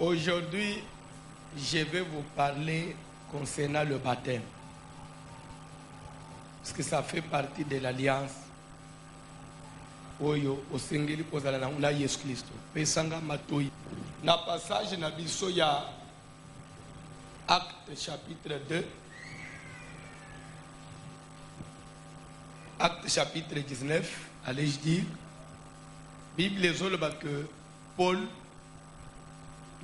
Aujourd'hui, je vais vous parler concernant le baptême. Parce que ça fait partie de l'alliance. Oyo osengeli kozala na Yesu Kristo. Pesanga matoi. Na passage na biso ya Acte chapitre 2. Acte chapitre 19. Allez-je dire. Bible ezoloba que Paul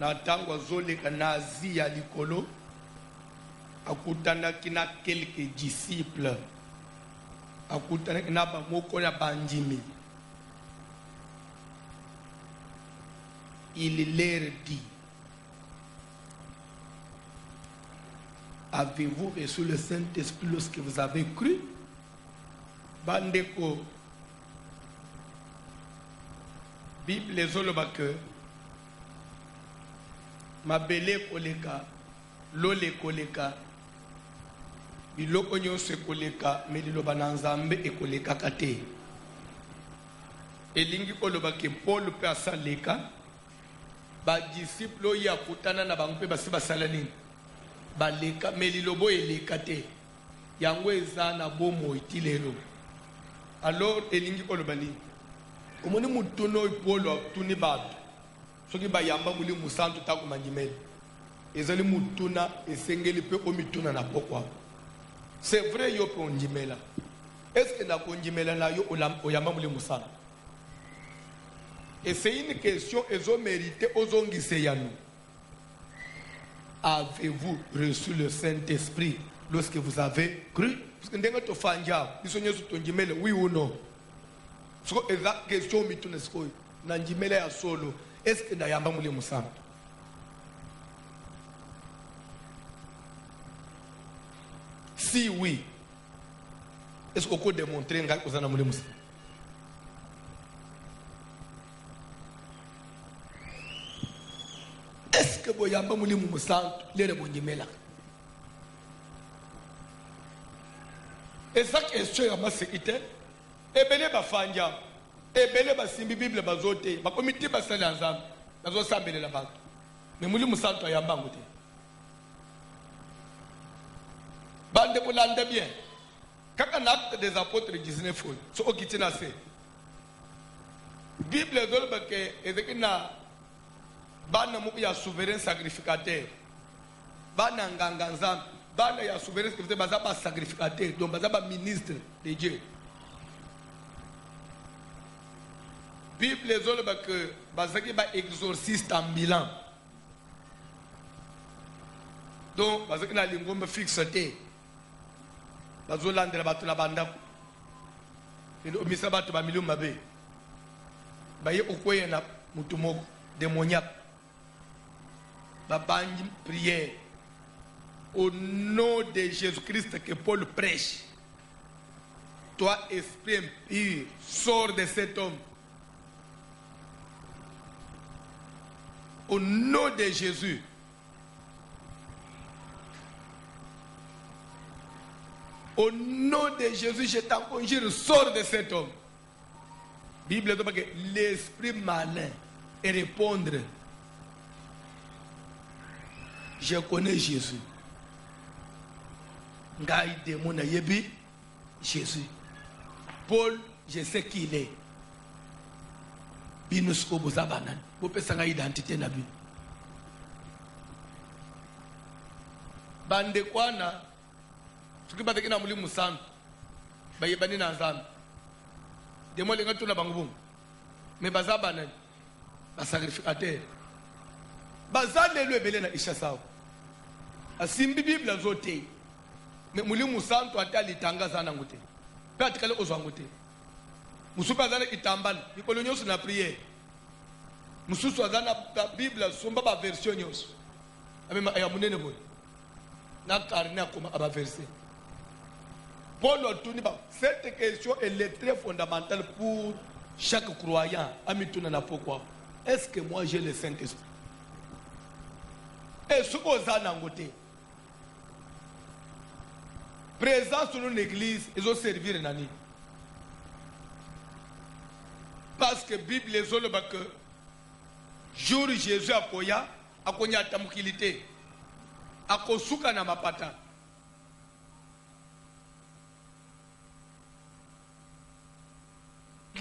na tango azoleka na Asie ya likolo akutanaki na quelques disciples, akutanaki na bamoko ya bandimi. Il leur dit: avez-vous reçu le Saint-Esprit lorsque vous avez cru? Bandeko, Bible ezoloba que mabele koleka, lole koleka, biloko nyonso koleka, mais liloba na Nzambe ekoleka kate. Elingi koloba ke Paul pe asaleka, ba disciple oyo akutana na bango pe basi basala nini? Baleka, mais lilobo eleka te. Yango eza na bomo itilelo. Alors elingi koloba nini? Omoni mutuno Paul atuni bato. Soki bayamba muli musantu tako mandimeli. Ezali mutuna esengeli pe omituna na pokwa. C'est vrai yo pe ondimela. Est-ce que na kondimela na yo oyamba muli musantu? Et c'est une question ezo mérité ozongise ya nous. Avez-vous reçu le Saint-Esprit lorsque vous avez cru? Parce que ndenga to fanja, biso nyesu tondimela oui ou non? So eza question mituna sikoy na ndimela ya solo. Est-ce que Nayamba Mouli Moussanto? Si oui, est-ce qu'on peut démontrer que vous avez Mouli Moussanto? Est-ce que vous avez Mouli Moussanto? Les rebondimela. Et ça question est ma sécurité. Et bien, les fanja. Ebele basimbi Bible bazote bakomiti basala nzambe bazo sambelela bantu mais muli musantu ayamba ngote bande bolanda bien kaka na Acte des Apôtres 19 so okitina se Bible zolba ke ezekina bana mu ya souverain sacrificateur bana nganga nzambe bana ya souverain sacrificateur bazaba sacrificateur donc bazaba ministre de Dieu. Bible ezoloba que bazaki ba exorciste ambulant. Donc bazaki na lingomba fixe te. Bazolandela batu na banda. Ndo omisa batu ba milieu mabe. Baye okoye na mutu moko démoniaque. Ba banji prière au nom de Jésus-Christ que Paul prêche. Toi esprit impur, sors de cet homme. Au nom de Jésus. Au nom de Jésus, je t'en conjure, sors de cet homme. Bible dit que l'esprit malin et répondre: je connais Jésus. Ngai démon yebi Jésus. Paul, je sais qui il est. Binusko bozabanan. Bopesanga identité na bi. Bande kwana tukiba tekina muli musantu bayebani na nzambe demo lenga tuna bangu mais bazabanan ba sacrificateur bazale lo ebele na isha sawa asimbi Bible zote mais muli musantu atali tangaza na ngote pe atikale ozwa ngote musupa zana itambala ikolo nyoso na prière mususu azana Bible somba ba version nyoso abema ya munene boy na karne akoma aba verset. Paul otuni ba cette question elle est très fondamentale pour chaque croyant amituna na pourquoi est-ce que moi j'ai le Saint-Esprit? Et ce que zana ngote présence dans l'église ils ont servi nani? Parce que Bible les que jour Jésus a koya akonyata mokili te, akosuka na mapata.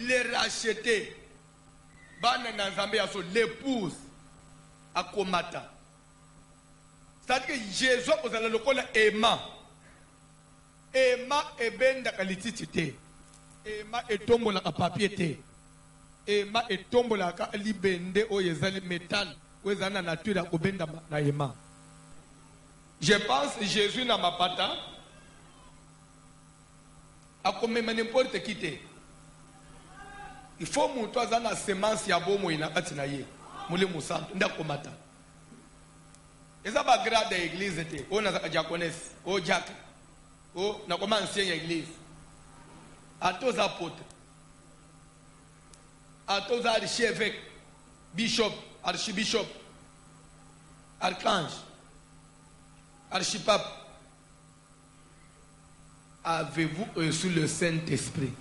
Les racheter, bana na Nzambe yaso l'épouse akomata. C'est-à-dire que Jésus ozala lokola Emma. Emma ebenda kalititi te. Emma etombola ka papier te. Emma etombola ka libende o yezali métal o ezana nature akobenda na Emma. Je pense Jésus na mapata akomema n'importe qui te. Il faut que tu aies la semence ya bomo ina kati na ye. Mule musantu nda komata. Eza ba grade de l'église te. O na diaconesse, o diacre. O na koma ancien ya église. A tous apôtres. A tous archevêques, bishop, archibishop, archange, archipape. Avez-vous reçu le Saint-Esprit?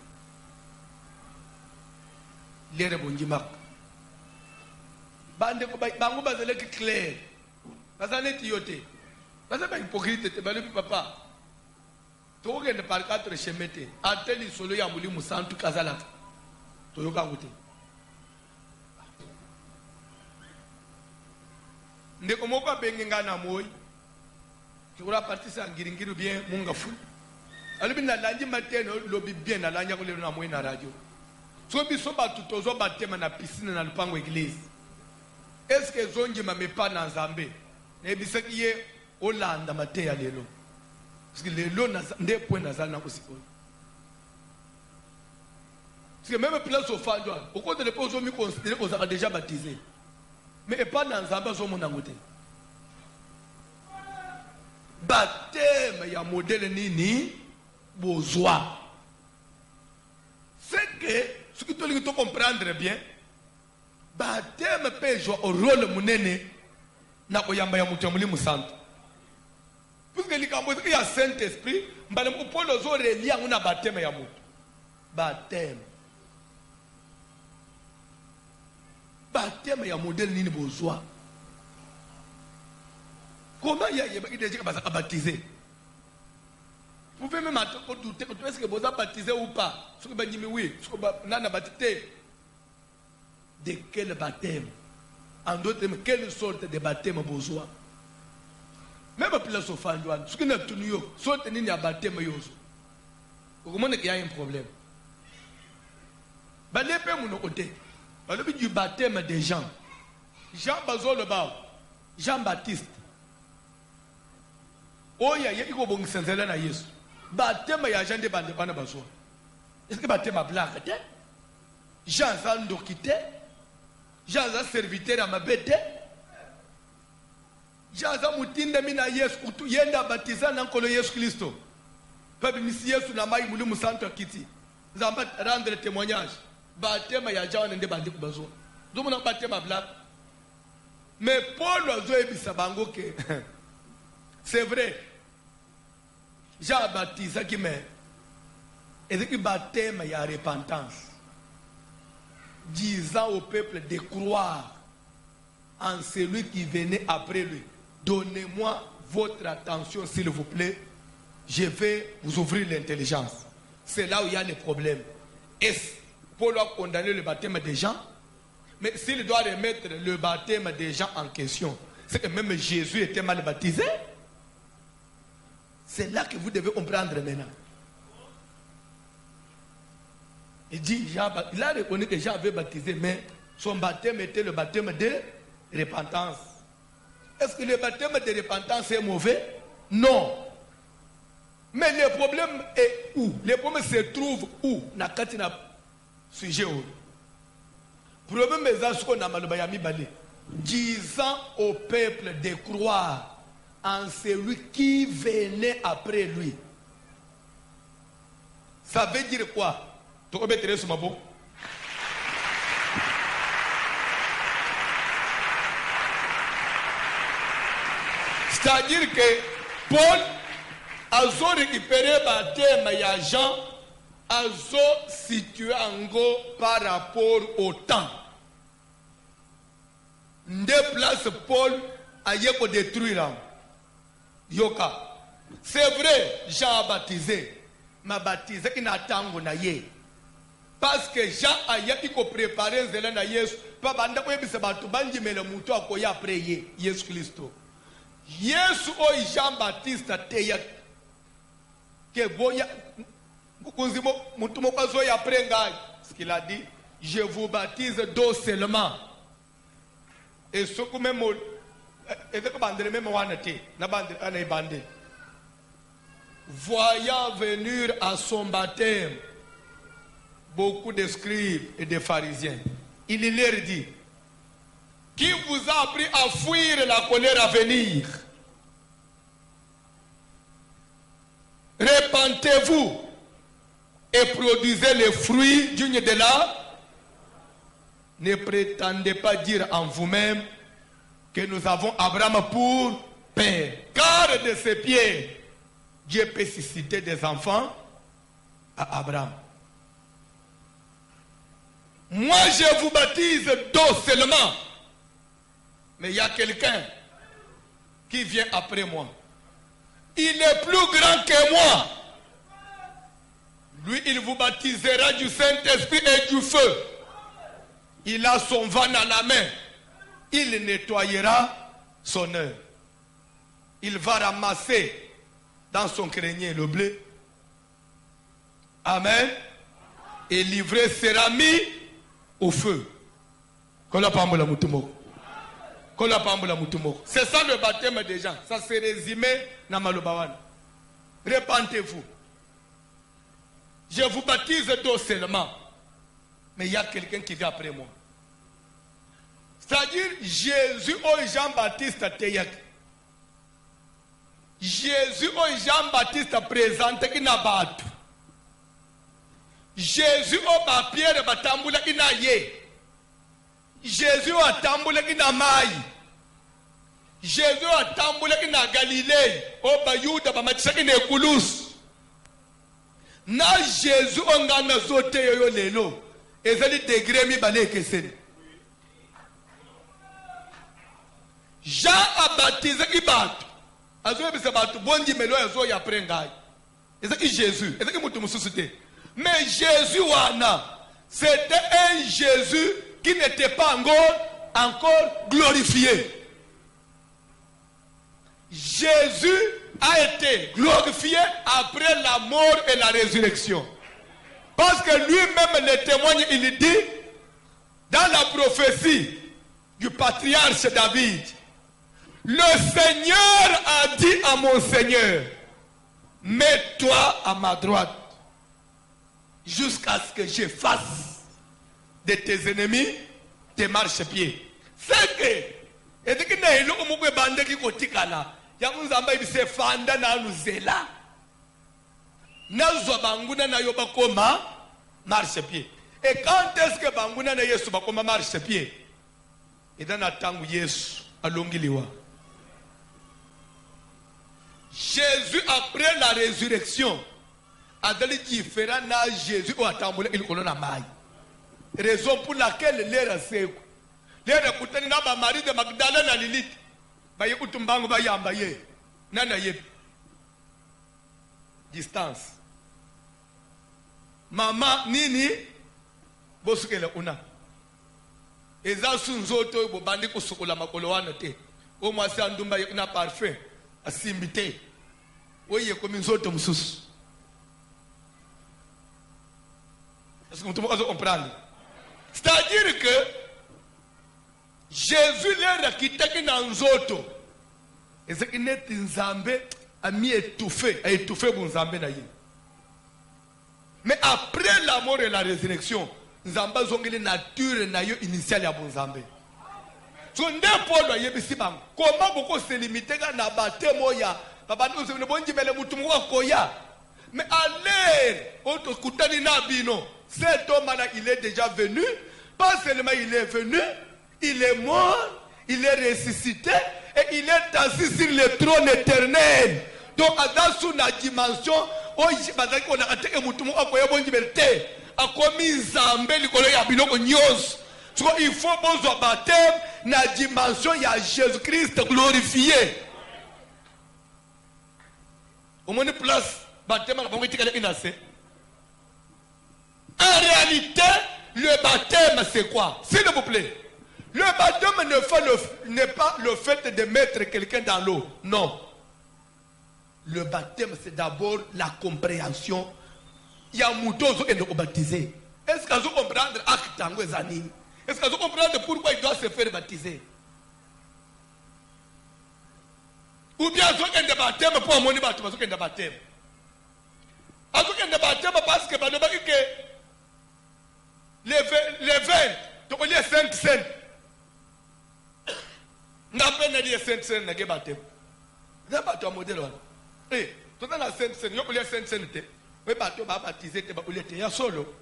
Lere bonjimak bande ko bango bazele ki clair bazane tiyote bazaba hypocrite te balobi papa to gende par quatre chemete ateli solo ya mulimu santu kazala to yoka ngote ndeko moko bengenga na moyi kura partisa ngiringiru bien munga fu alobi na lanji mateno lobi bien na lanja ko lelo na moyi na radio. So biso batu tozo batema na piscine na lupango église. Est-ce que zongi ma mepa na Nzambe? Ne bisaki ye olanda mateya lelo. Parce que lelo na nde point nazal na kosiko. Parce que même place au fandwa, au compte de l'époque mi considéré qu'on a déjà baptisé. Mais pas dans Nzambe zo mona ngote. Baptême ya modèle nini bozwa. C'est que ce que tu dois comprendre bien, baptême peut jouer au rôle monene na koyamba ya mutu ya mulimu santu. Puisque il y a Saint-Esprit, mbale mpolo zo relia nguna baptême ya mutu. Baptême. Baptême ya modèle nini bozwa. Comment il y a des gens qui sont baptisés? Vous pouvez même douter est-ce que vous êtes baptisé ou pas? Oui. De quel baptême? En d'autres termes, quelle sorte de baptême besoin? Même pour la Sofandouane, ce qui n'est pas tout nouveau, sorte de baptême yoso. Vous comprenez qu'il y a un problème. Du baptême des gens. Jean Bazol Jean-Baptiste. Oh, il y a un senzela na Yesu. Baptême ya Jean de bande bana bazo. Est-ce que baptême a blague te? Jean zando kite? Jean za serviteur à ma bête? Jean za mutinde mina Yesu kutu yenda baptiza na nkolo Yesu Kristo. Papi misi Yesu na mai mulimu santo kiti. Zamba rendre témoignage. Baptême ya Jean nde bande bazo. Zomo na baptême a blague. Mais Paul ozo ebisa bango ke. C'est vrai. Jean baptisé qui met. Et c'est que baptême, il y a repentance. Disant au peuple de croire en celui qui venait après lui. Donnez-moi votre attention, s'il vous plaît. Je vais vous ouvrir l'intelligence. C'est là où il y a les problèmes. Est-ce Paul a condamné le baptême des gens? Mais s'il doit remettre le baptême des gens en question, c'est que même Jésus était mal baptisé. C'est là que vous devez comprendre maintenant. Il dit, il a reconnu que Jean avait baptisé, mais son baptême était le baptême de repentance. Est-ce que le baptême de repentance est mauvais? Non. Mais le problème est où? Le problème se trouve où? Nakatina sujet où? Le problème est ce qu'on a malbayami balé. Disant au peuple de croire en celui qui venait après lui. Ça veut dire quoi? C'est-à-dire que Paul a récupéré le baptême de Jean, a situé en gros par rapport au temps. deux places Paul a yeko détruire. Yoka. C'est vrai, Jean a baptisé. Ma baptisé qui n'attend na ye. Parce que Jean a yeko préparé zela na Yesu. Pa banda ko yebisa batu banji mele mutu akoya après ye, Yesu Christo. Yesu o Jean Baptiste teya que boya kunzimo mutu mokazo ya après ngai. Ce qu'il a dit, je vous baptise d'eau seulement. Et ce que même voyant venir à son baptême beaucoup de scribes et de pharisiens, il leur dit: qui vous a appris à fuir la colère à venir? Repentez-vous et produisez les fruits dignes de l'âme. Ne prétendez pas dire en vous-même que nous avons Abraham pour père. Car de ses pieds, Dieu peut susciter des enfants à Abraham. Moi, je vous baptise d'eau seulement. Mais il y a quelqu'un qui vient après moi. Il est plus grand que moi. Lui, il vous baptisera du Saint-Esprit et du feu. Il a son van à la main. Il nettoyera son œuvre. Il va ramasser dans son grenier le blé. Amen. Et l'ivraie sera mis au feu. C'est ça le baptême des gens. Ça se résumé dans Malobawan. Repentez-vous. Je vous baptise d'eau seulement. Mais il y a quelqu'un qui vient après moi. C'est-à-dire Jésus ou Jean-Baptiste Teyak. Jésus ou Jean-Baptiste présente qui n'a pas. Jésus ou Pierre batambula qui n'a yé. Jésus ou tambula qui n'a maï. Jésus ou tambula qui n'a Galilée. Ou Bayuda bamatisa qui n'a Koulous. Na Jésus ou ngana zote yo lelo. Ezali degré mi balé keseni. Jean a baptisé Ibatu. Azo yebisa batu bonji melo yazo ya prengai. Ezaki Jésus, ezaki mutu mususute. Mais Jésus wana, c'était un Jésus qui n'était pas encore glorifié. Jésus a été glorifié après la mort et la résurrection. Parce que lui-même le témoigne, il dit dans la prophétie du patriarche David, le Seigneur a dit à mon Seigneur, mets-toi à ma droite jusqu'à ce que je fasse de tes ennemis tes marchepieds. C'est que, et dès que nous avons dit que nous avons dit que fanda na luzela nazo banguna na yoba koma marchepied. Et quand est-ce que banguna na Yesu bakoma marchepied? Et dans la tangu Yesu alongiliwa. Jésus après la résurrection a donné différent na Jésus ou atambula il kolona mai. Raison pour laquelle l'ère c'est l'ère kutani na ba Marie de Magdalene na Lilith ba yekutumbango ba yamba ye nana ye distance mama nini bosukela una eza sunzoto bo bandi kusukula makolo wana te o mwasi andumba na parfum asimbite oye komi nzoto mususu. Est-ce que vous pouvez comprendre? C'est-à-dire que Jésus leur quitté dans nzoto et ce qui n'est nzambe a mis étouffé bonzambe na ye. Mais après la mort et la résurrection, nzamba zongeli nature na yo initiale ya bonzambe. So nde Paul yebisi bang comment beaucoup se limiter na batemo ya baba nous ne bonji mele mutu mwa koya. Mais allez auto kutani na bino. Cet homme-là, il est déjà venu. Pas seulement il est venu, il est mort, il est ressuscité et il est assis sur le trône éternel. Donc, dans sous la dimension, il faut besoin baptême na dimension ya Jésus-Christ glorifié. Au moins place baptême en réalité, le baptême c'est quoi? S'il vous plaît. Le baptême n'est pas le fait de mettre quelqu'un dans l'eau. Non. Le baptême c'est d'abord la compréhension. Il y a Moutozo et nous baptiser. Est-ce que vous comprenez Est-ce que vous comprenez pourquoi il doit se faire baptiser? Ou bien vous avez un baptême pour mon baptême, vous avez un baptême. Vous avez un baptême parce que les vins, tu connais les saintes. N'a pas les saintes, n'a pas baptême. N'a pas ton modèle. Eh, tu as la sainte, il y a les saintes. Oui, tu vas baptiser, tu vas baptiser. Solo,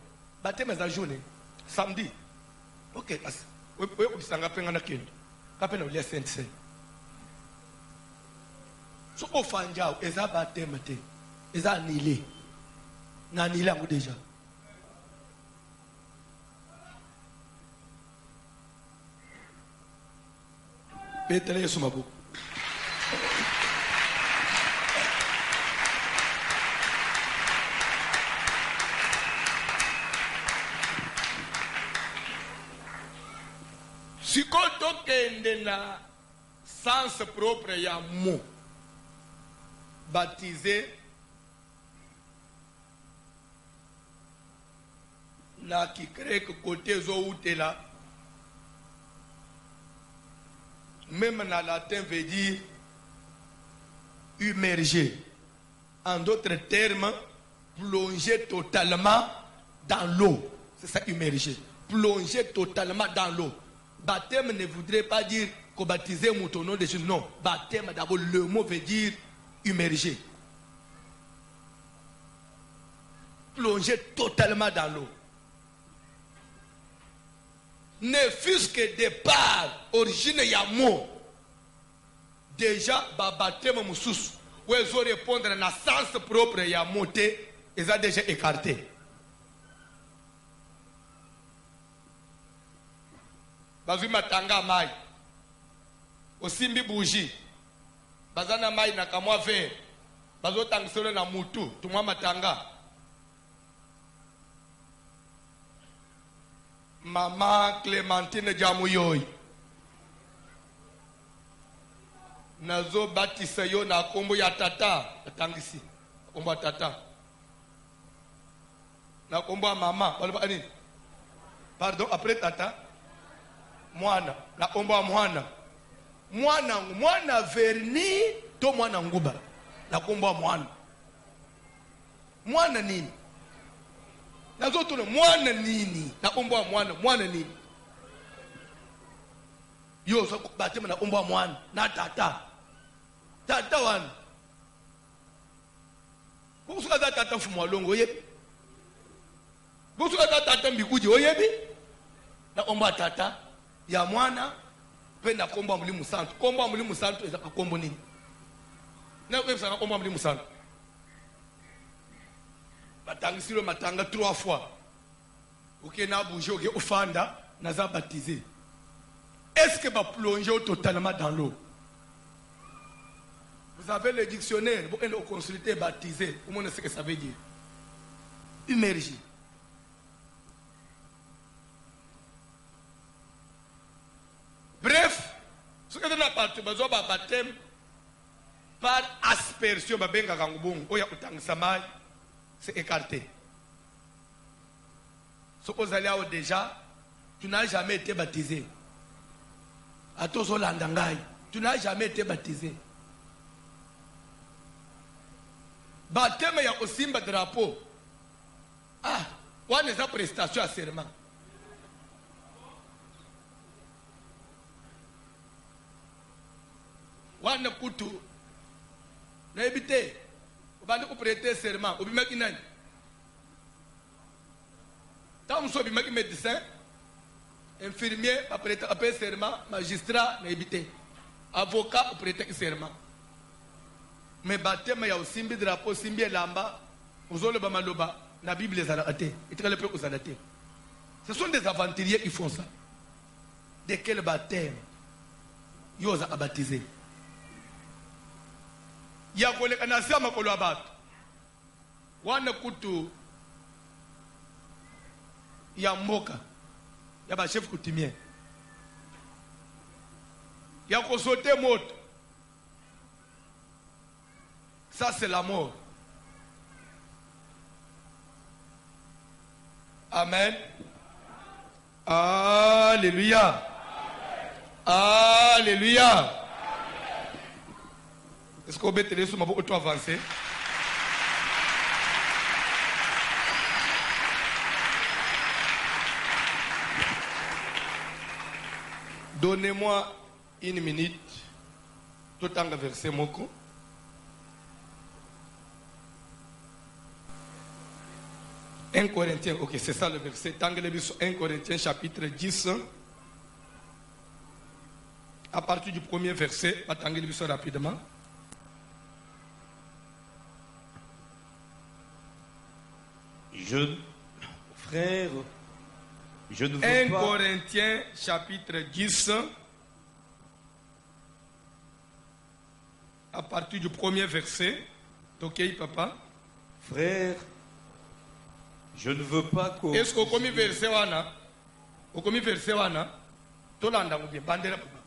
baptême la journée, samedi. Ok, oui, oui, ça va faire un kind. Après, les saintes. So ofanja eza baptême te eza annulé na annulé ngo déjà Peter Yesu mabu sikoto kende na sens propre ya mot baptisé na qui crée que côté zoouté là même dans latin veut dire immerger, en d'autres termes plonger totalement dans l'eau, c'est ça immerger, plonger totalement dans l'eau. Baptême ne voudrait pas dire qu'on baptisait moutonneau de Jésus, non, baptême d'abord le mot veut dire immergé, plonger totalement dans l'eau. Ne fût-ce que départ, origine yamo, déjà, baptême moussous, où ils ont répondre à la sens propre yamo, ils ont déjà écarté. Bazui matanga mai, osimbi bougie. Bazana mai na kamwa ve bazo tangisolo na mutu tumwa matanga Mama Clémentine Jamuyoy nazo batisa yo na kombo ya tata atangisi kombo ya tata na kombo ya mama wala nini pardon après tata mwana na kombo ya mwana mwana verni to mwana nguba na kombo mwana nini nazo tuna mwana nini na kombo mwana nini yo so batema na kombo mwana na tata wana kusuka tata fumo longo yebi kusuka tata mbikuji oyebi na kombo tata ya mwana pe na kombo mulimu santo eza kombo nini na ko eza kombo mulimu santo batangisilo matanga 3 fois OK na bouger OK ofanda na za baptisé. Est-ce que va plonger totalement dans l'eau? Vous avez le dictionnaire, vous allez consulter baptisé, au moins ce que ça veut dire. Immergé. Bref, ce que nous avons baptême par aspersion, c'est écarté. Ce que vous allez avoir déjà, tu n'as jamais été baptisé. À tous les tu n'as jamais été baptisé. Baptême, il y a aussi un drapeau. Ah, on a des prestations à serment. Wana kutu na ebite obandi ko prêter serment obimaki nani tant so obimaki médecin infirmier va prêter serment magistrat na ebite avocat prêter serment mais baptême ya osimbi drapeau simbi elamba ozoloba maloba na bible ezalaka etikale pe kozala te. Ce sont des aventuriers qui font ça. De quel baptême? yoza abatize ya koleka na sia makolo abatu wana kutu ya mboka ya ba chef coutumier ya ko sauter moto. Ça c'est la mort. Amen. Alléluia. Alléluia. Est-ce qu'on peut te laisser ma auto avancer? Donnez-moi une minute. Tout en verset moko. Un Corinthiens, ok, c'est ça le verset. 1 Corinthiens chapitre 10. À partir du premier verset, attendez rapidement. Frère, je ne veux 1 pas... Corinthiens chapitre 10. À partir du premier verset. Ok, papa? Frère, je ne veux pas que... Est-ce qu'au premier verset, au premier verset, Tolanda ou bien bandera papa?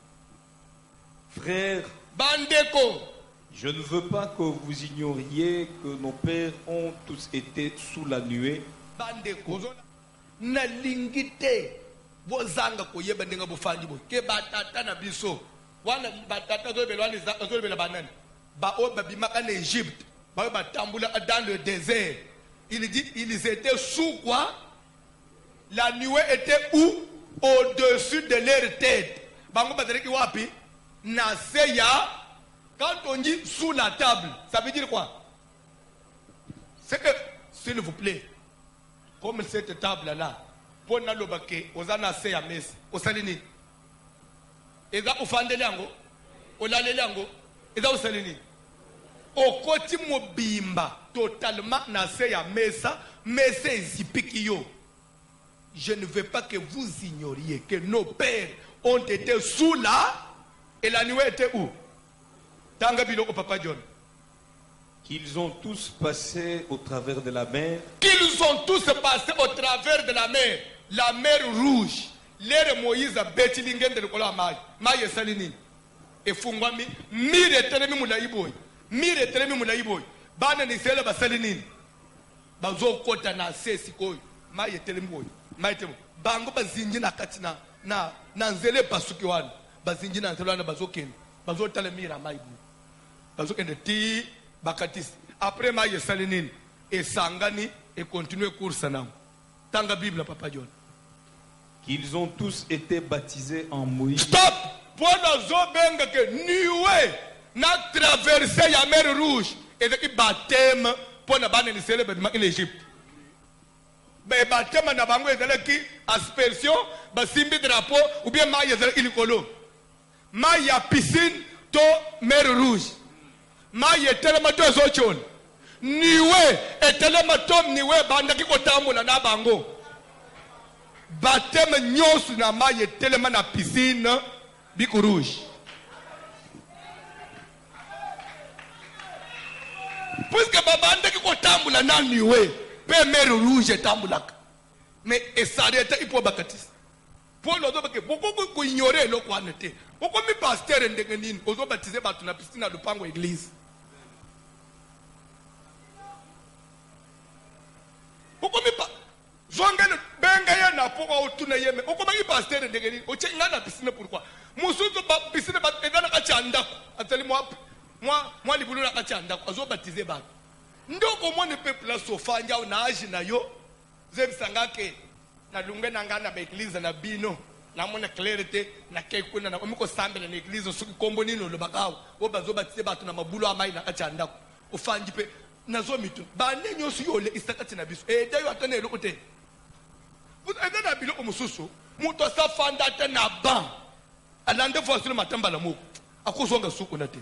Frère, Bandeko. je ne veux pas que vous ignoriez que nos pères ont tous été sous la nuée. Bandeko. Na lingite. Bozanga koyeba ndinga bofandi bo. Ke batata na biso. Wana batata zo belwa les zo bela banane. Ba o babimaka en Égypte. Ba batambula dans le désert. Il dit ils étaient sous quoi? La nuée était où? Au-dessus de leur tête. Bango batareki wapi? Naseya. Quand on dit sous la table, ça veut dire quoi? C'est que, s'il vous plaît, comme cette table-là, pour n'alobake, osana seya mes, osalini. Eza ufandele yango, olalele yango, eza osalini. Okoti mobimba, totalement na seya mesa, mesa ezipiki yo. Je ne veux pas que vous ignoriez que nos pères ont été sous là, et la nuée était où? Tangabilo au Papa John. Qu'ils ont tous passé au travers de la mer. Qu'ils ont tous passé au travers de la mer rouge. L'air Moïse a betilingen de l'école à Maï. Maï est salini. Et Fungwami, mire telemi moulaïboy. Mire telemi moulaïboy. Bana ni sele ba salini. Bazo kota na sesikoy. Maï est telemi boy. Maï temo. Bango bazinji na katina. Na nzele pasuki wana. Bazinji na nzele wana bazo ken. Bazo talemira Maï boy. Bazo ken de ti bakatis. Après Maï est salini. Et sangani et continue course na. Tanga Bible Papa John. Qu'ils ont tous été baptisés en Moïse. Stop! Pour nous benga que niwe na traversé la mer rouge et qui baptême pour na bana ni célèbre en Égypte. Mais baptême na bango ezala ki aspersion ba simbi drapeau ou bien ma ezala ilikolo. Ma ya piscine to mer rouge. Ma ya tellement to zochon. Niwe etelema to niwe banda ki kotamula na bango. Baptême nyos na ma ya tellement na piscine bico rouge. Puisque babanda ki kotambula na niwe pe mer rouge tambulaka. Mais esareta ipo bakatis. Pour l'autre parce que beaucoup ko ignorer lo ko anete. Beaucoup mi pasteur ndenge nini ozo baptiser batu na piscine na lupango église. Beaucoup mi pa Zongane benga ya na poko otuna yeme. Oko bangi pasteur ndenge nini o chenga na piscine pourquoi? Musuzu ba piscine ba edana ka chanda. Ateli moi libulu na ka chanda azo baptiser batu. Ndoko mone peuple la sofanja na age na yo. Zebisanga ke na lunga na ngana ba église na bino. Na mona clarité na kekuna na omiko sambela na église suki kombo nino lo bakawo. O bazo baptiser batu na mabulu amai na ka chanda. Ofanji pe nazo mitu. Ba nenyo su yo le isakati na biso. E dayo atane lo kote. Vous avez un biloko mususu, muto sa fanda te na ban. Alande fo sur matamba la moko. Akozonga suku na te.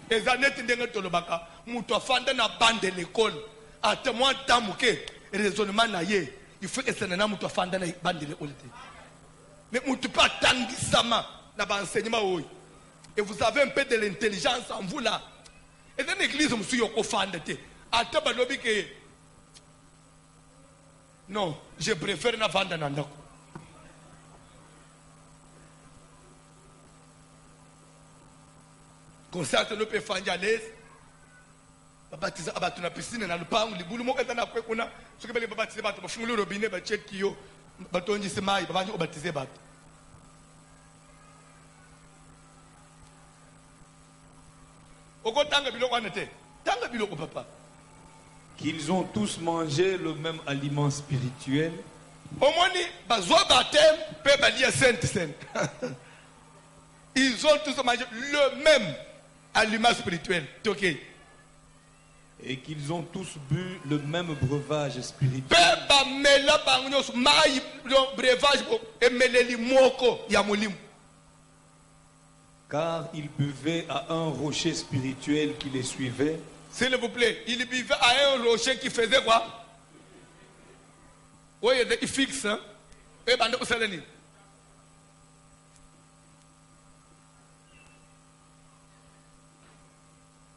Ezaneti ndenge tolobaka, muto fanda na ban de l'école. Ate moi tamuke raisonnement na ye. Il faut que ça na muto fanda na ban de l'école te. Mais muto pas tangi sama na ba enseignement oy. et vous avez un peu de l'intelligence en vous là. Et dans l'église, je me suis offendé. Non, je préfère na vendre nandako. Comme ça, tu peux faire à l'aise. Baptiser abatu na piscine na lupangu libulu mo kata na kwe kuna soki bele baptiser batu bafungule robinet ba check yo batonji semai babanyi obatiser batu. Oko tanga biloko anete. Tanga biloko papa. Qu'ils ont tous mangé le même aliment spirituel. Omoni bazwa baptême pe balia sainte. Ils ont tous mangé le même aliment spirituel. OK. Et qu'ils ont tous bu le même breuvage spirituel. Car ils buvaient à un rocher spirituel qui les suivait. S'il vous plaît, ils buvaient à un rocher qui faisait quoi? Oui, il fixe. Hein?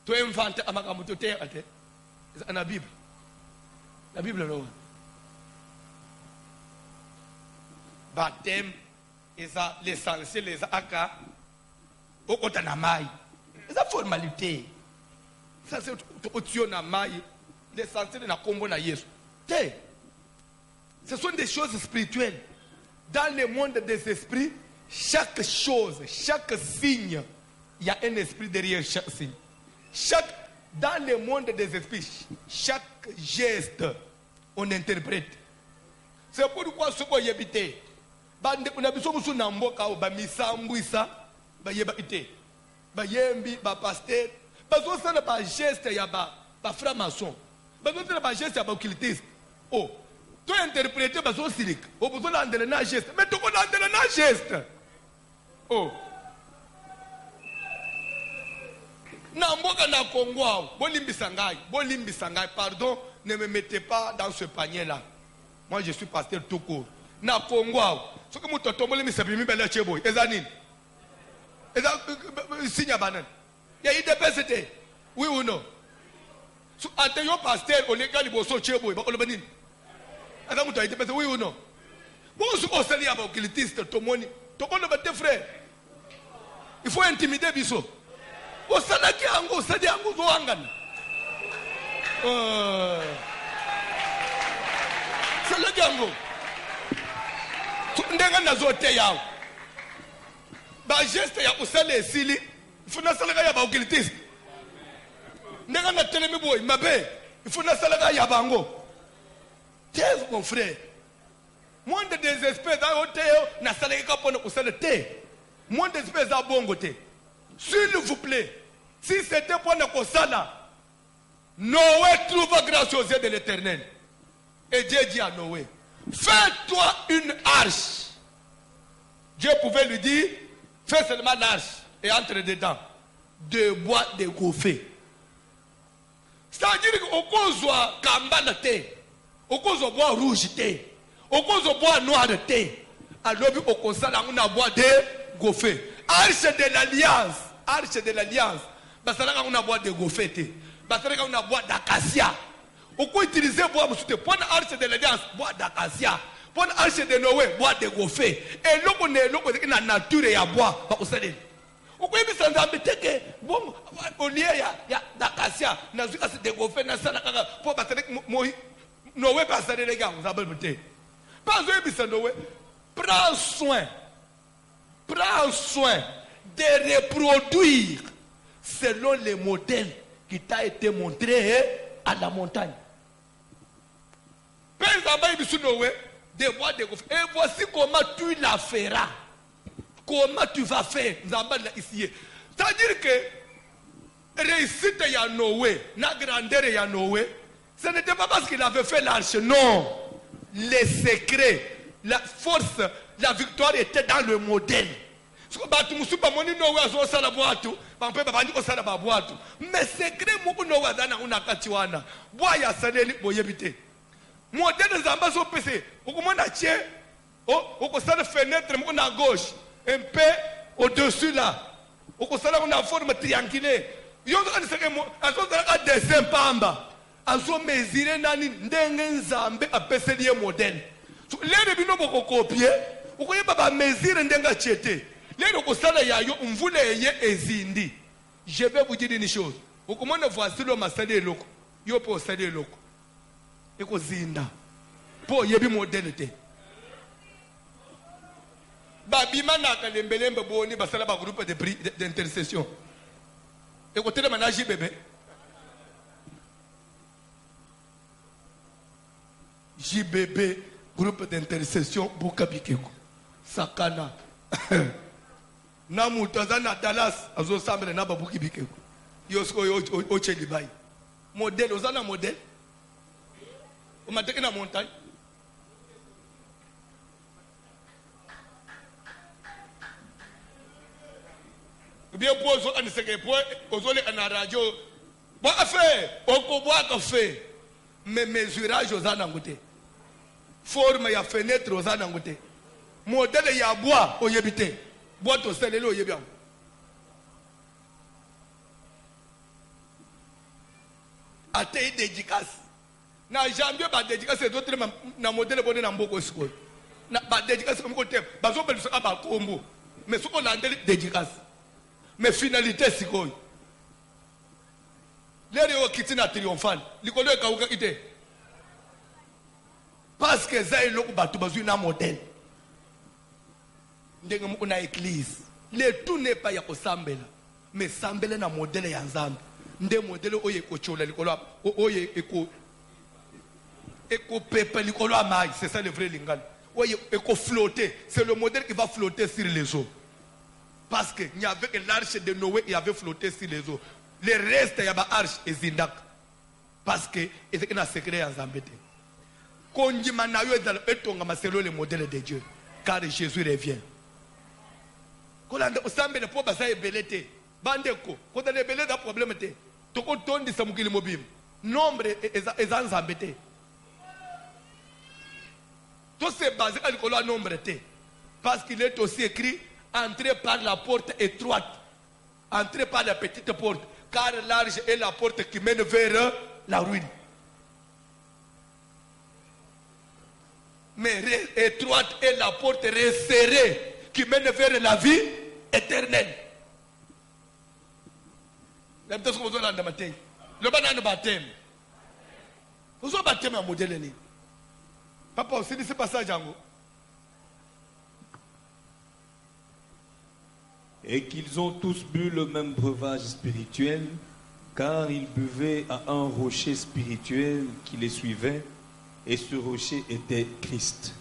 Tu inventé amakamuto te ate. C'est la Bible. La Bible là. Baptême, ça l'essentiel les aka au côté na mai. C'est formalité. Ça c'est au na mai. L'essentiel na kombo na Yesu. Te. Ce sont des choses spirituelles. Dans le monde des esprits, chaque chose, chaque signe, il y a un esprit derrière chaque signe. Dans le monde des esprits, chaque geste, on interprète. C'est pourquoi ce qu'on y habite, on a besoin de n'amboka ou bamisambouissa, bayebite, bayembi, pasteur, besoin de pas geste ya ba franc-maçon, besoin de pas geste ya ba occultiste. Oh, tu interpréter besoin silik, au besoin d'entrer dans geste, mais tu connais entrer dans geste. Oh. Namboka na Congo, bolimbi sangai, pardon, ne me mettez pas dans ce panier là. Moi je suis pasteur tout court. Na Congo, ce que moi tombole mi sabimi bela cheboy, ezanine. Eza signe banane. Ya IDPCT. Oui ou non? So ateyo pasteur olega liboso cheboy, ba olobanine. Eza muto IDPCT, oui ou non? Bon ce qu'on sali aba occultiste tomoni, tokolo bate frère. Il faut intimider biso. Osalaki ango osadi ango zoangana. Salaki ango. Ndenga nazote yao. Ba geste ya osale esili. Ifuna salaka ya ba occultiste. Ndenga na telemi boy mabe. Ifuna salaka ya bango. Tiens mon frère. Monde des espèces à hôtel na salaka pona osale te. Monde des espèces à bongo te. S'il vous plaît. Si c'était pour Nakosala, Noé trouva grâce aux yeux de l'Éternel. Et Dieu dit à Noé, fais-toi une arche. Dieu pouvait lui dire, fais seulement l'arche et entre dedans. De bois de gouffé. C'est-à-dire qu'au cause de Kambana te, au cause de bois rouge te, au cause de bois noir te, alors au consala on a bois de gouffé. Arche de l'alliance. Arche de l'alliance. Basaraka on a bois de gofete. Basaraka on a bois d'acacia. On peut utiliser bois pour prendre arche de l'alliance, bois d'acacia. Pour arche de Noé, bois de gofé. Et l'eau on est la nature et à bois. On peut bien s'embêter que bon au lieu ya d'acacia, na zuka c'est de gofé na sana pour basaraka Noé basaraka les gars, on s'appelle peut-être. Pas un Noé. Prends soin de reproduire selon les modèles qui t'a été montré à la montagne. Et voici comment tu la feras. Comment tu vas faire. C'est-à-dire que réussite ya Noé, la grandeur ya Noé, ce n'était pas parce qu'il avait fait l'arche. Non. Les secrets, la force, la victoire était dans le modèle. Mais secret muku no wadana una katiwana boya saneli boyebite modèle zamba so pese okomona tie o okosala fenêtre muku na gauche un peu au dessus là okosala na forme triangulaire yo kanisaka azozalaka dessin pamba azomesire nani ndenge nzambe apeseli ye modele lero bino bokokopie okoyeba bamesire ndenge achete lero kosala yayo mvula eye ezindi. Je vais vous dire une chose. Vous comment voici le masali eloko yo po sali eloko eko zinda po yebi modele te babima na kalembelembe boni basala ba groupe d'intercession eko tele manaji bébé JBB groupe d'intercession Bukabikeko Sakana na mutaza na Dallas azo sambele na babuki bikeko yosko ocheli bai modèle ozana modèle o mateke na montagne bien pozo aniseke po ozole na radio ba affaire okobwa café mais mesurage ozana ngote forme ya fenêtre ozana ngote modèle ya bois oyebite boîte au sel lo yebiam ate dédicace na jambe ba dédicace d'autres na modèle bonne na mboko siko na ba dédicace comme côté bazo belu saka ba kombo mais soko na ndeli dédicace mais finalité siko lero kitina triomphal likolo ekauka ite parce que ça est loko batu bazu na modèle ndenge moko na église le tout n'est pas ya kosambela mais sambela na modèle ya nzambe nde modèle oye kochola likolo oye eko pepe likolo amai c'est ça le vrai lingala oye eko flotter c'est le modèle qui va flotter sur les eaux parce que il y avait que l'arche de Noé il avait flotté sur les eaux le reste ya ba arche ezindak parce que c'est un secret ya nzambe te konjima na yo ezala etonga maselo le modèle de Dieu car Jésus revient. Kolanda osambele po basa ebelete bandeko kota le belete problème te toko tondi samukili mobim nombre ezanzambe te to se base à l'école nombre te parce qu'il est aussi écrit entrez par la porte étroite entrez par la petite porte car large est la porte qui mène vers la ruine mais étroite est la porte resserrée qui mène vers la vie éternelle. Le baptême. Vous avez baptême à modèle. Papa, aussi, c'est pas ça, Django. Et qu'ils ont tous bu le même breuvage spirituel, car ils buvaient à un rocher spirituel qui les suivait, et ce rocher était Christ.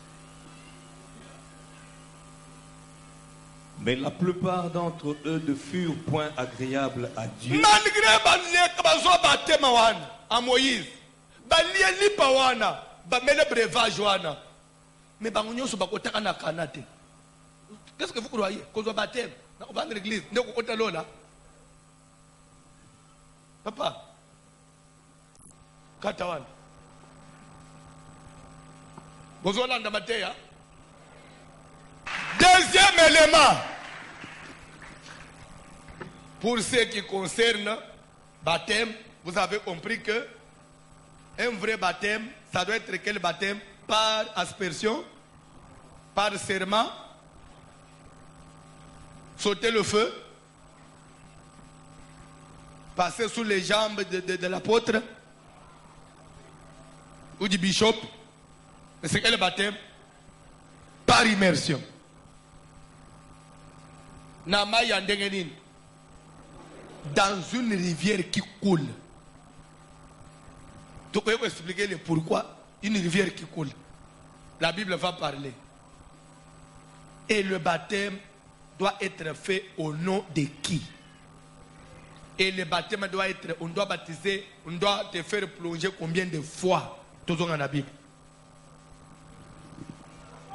Mais la plupart d'entre eux ne furent point agréables à Dieu. Malgré baptême à Moïse, balieli pawana, bamele breuvage wana, mais bangonyo so bakotaka na kanate. Qu'est-ce que vous croyez? Qu'on soit baptême, on va dans l'église, ne ko otalo là. Papa, katawan. Bozola ndamateya. Deuxième élément, pour ce qui concerne baptême, vous avez compris que un vrai baptême, ça doit être quel baptême? Par aspersion, par serment, sauter le feu, passer sous les jambes de l'apôtre ou du bishop. Mais c'est quel baptême? Par immersion. Dans une rivière qui coule. Donc, il faut expliquer le pourquoi une rivière qui coule. La Bible va parler. Et le baptême doit être fait au nom de qui? Et le baptême doit être, on doit baptiser, on doit te faire plonger combien de fois? Tout dans la Bible.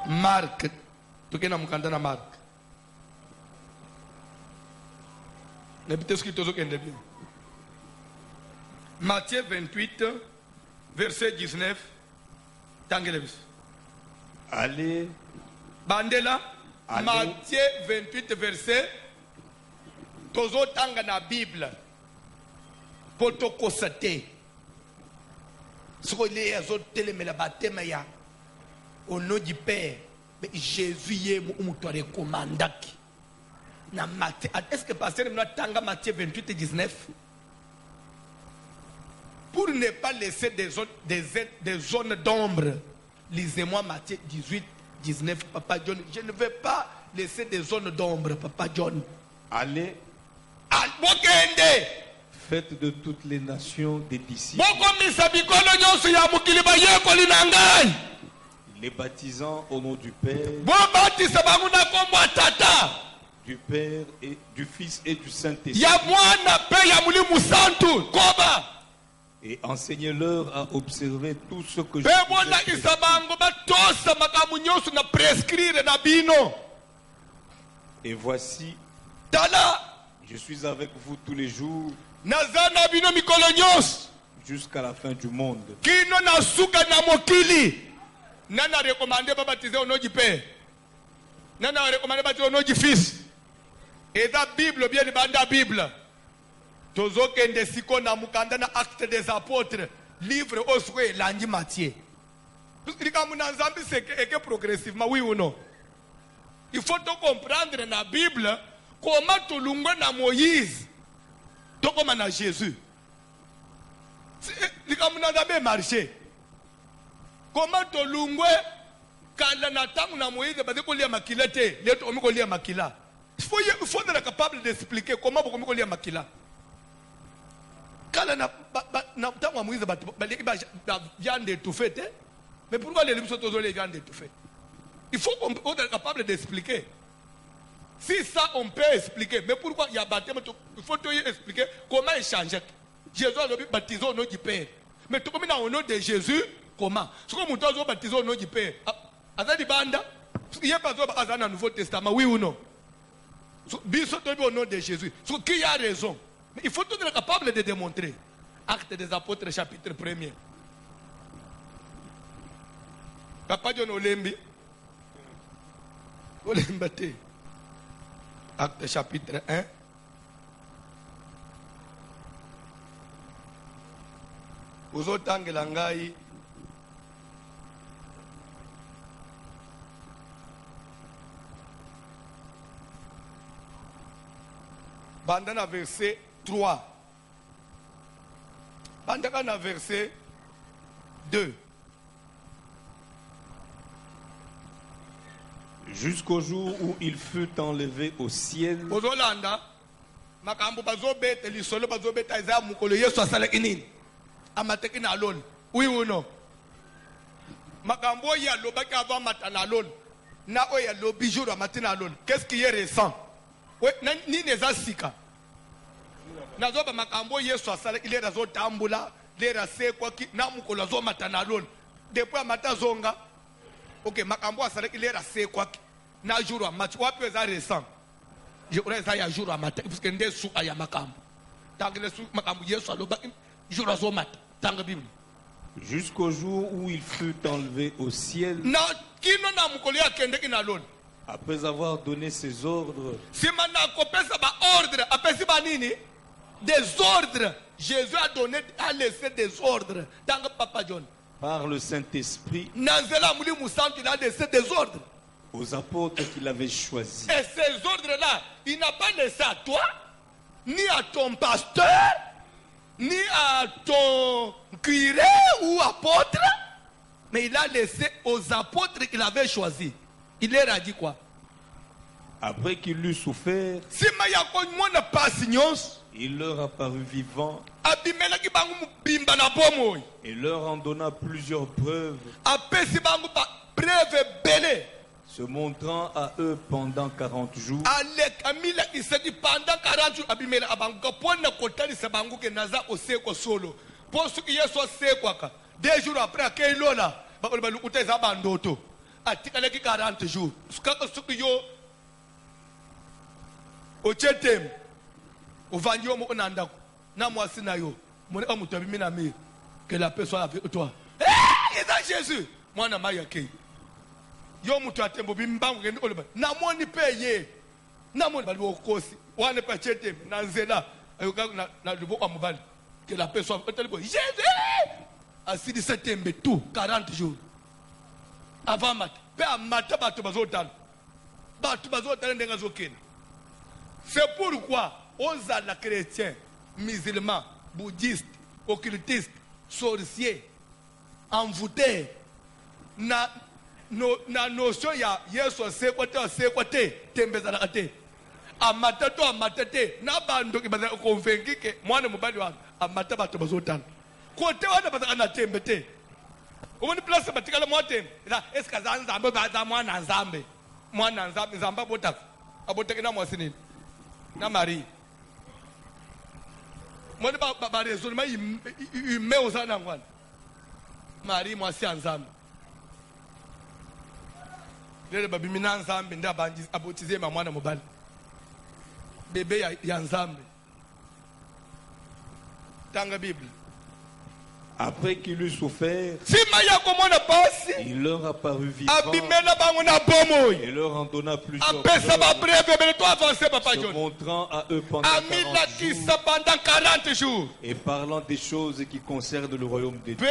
Marc, tu es dans Marc. Matthieu 28, verset 19. Allez. Bandela. Matthieu 28, verset tozotanga na Bible po tokosa te soko le azotelemela batema ya au nom du Père. Mais Jésus est mon recommandaki. Est-ce que pasteur nous tanga Matthieu 28 et 19 pour ne pas laisser des zones d'ombre? Lisez-moi Matthieu 18, 19, Papa John. Je ne veux pas laisser des zones d'ombre, Papa John. Allez, faites de toutes les nations des disciples, les baptisant au nom du Père, du Père et du Fils et du Saint-Esprit, et enseignez-leur à observer tout ce que je vous ai prescrit. Et voici, je suis avec vous tous les jours jusqu'à la fin du monde. Nana recommandé pas baptiser au nom du Père. Nana recommandé baptiser au nom du Fils. Et la Bible, bien la Bible. Tozo kende siko na mukanda na Actes des Apôtres. Livre oswe langi Matthieu. Parce que quand on zambi c'est que progressivement, oui ou non. Il faut te comprendre dans la Bible comment tu l'ungwe na Moïse. To comme na Jésus. Quand on zambi marché. Comment to lungwe kanda na tangu na Moïse bade ko lia makila te leto omiko lia makila. Il faut être capable d'expliquer comment vous komiko lia makila. Kala na tangu Moïse bade ba viande étouffée te. Mais pourquoi les limso tozo les viande étouffée? Il faut être capable d'expliquer. Si ça on peut expliquer, mais pourquoi il y a baptême, il faut te expliquer comment il change. Jésus a baptisé au nom du Père. Mais tout comme au nom de Jésus. Comment? Ce que nous avons baptisé au nom du Père. Azadi Banda, il n'y a pas un Nouveau Testament, oui ou non? Au nom de Jésus. Qui a raison? Mais il faut être capable de démontrer. Actes des Apôtres, chapitre 1er. Papa John Olembi. Olembate. Actes chapitre 1. Vous autres, Langai. Bandana verset 3. Bandana verset 2. Jusqu'au jour où il fut enlevé au ciel. Ozolanda makambo bazobeta lisolo bazobeta Isaiah mukolo Yesu asala kinini amateki na lolo. Oui ou non? Makambo ya lobaki avant matana lolo. Na oya lobi jour amatina lolo. Qu'est-ce qui est récent? Ni nezasika nazoba makambo Yesu asala ile razo tambula le rase kwa na mukolo zo matana lolo depuis amata zonga. OK, makambo asala ile rase kwa na jour amati wapi za récent. Je crois ça ya jour amata parce que ndesu aya makambo tangile su makambo Yesu aloba jour azo mata tanga Bible. Jusqu'au jour où il fut enlevé au ciel. Na kino na mukolo ya kende kina lolo. Après avoir donné ses ordres, des ordres, Jésus a laissé des ordres dans le Papa John. Par le Saint-Esprit, il a laissé des ordres aux apôtres qu'il avait choisis. Et ces ordres-là, il n'a pas laissé à toi, ni à ton pasteur, ni à ton curé ou apôtre, mais il a laissé aux apôtres qu'il avait choisis. Il leur a dit quoi? Après qu'il eut souffert, il leur apparut vivant et leur en donna plusieurs preuves, se montrant à eux pendant 40 jours. Deux jours après, atikaleki 40 jours. Ochetem ovandio mo onandako na mwasi na yo mone amuto bi na me que la paix soit avec toi. Eh, c'est Jésus. Moi na maya ke. Yo muto atembo bi mbangu ngeni oloba. Na moni paye. namoni bali bokosi wane pa chete na nzela ayoka na luboko mobali que la personne Jésus asilisa tembe tout 40 jours avant mata pe amata bato bazotala ndenga zokena. C'est pourquoi ozala chrétien, musulman, bouddhiste, occultiste, sorcier, envoûté na notion ya yesu asekwate tembezala te amata te na bando ki baza convaincu que mwana mobali wana amata bato bazotala kote wana baza na tembe te omoni place batikala mwa tembe eza est-ce que za nzambe baza mwana nzambe nzambe abotaki na mwasi nini na Marie moni ba raisonnement humain osana ngwana Marie mwasi nzambe lele babimi na nzambe nda banji abotize mwana mobali bébé ya nzambe tanga Bible. Après qu'il eut souffert, il leur apparut vivant et leur en donna plusieurs preuves, se montrant à eux pendant 40 jours et parlant des choses qui concernent le royaume de Dieu.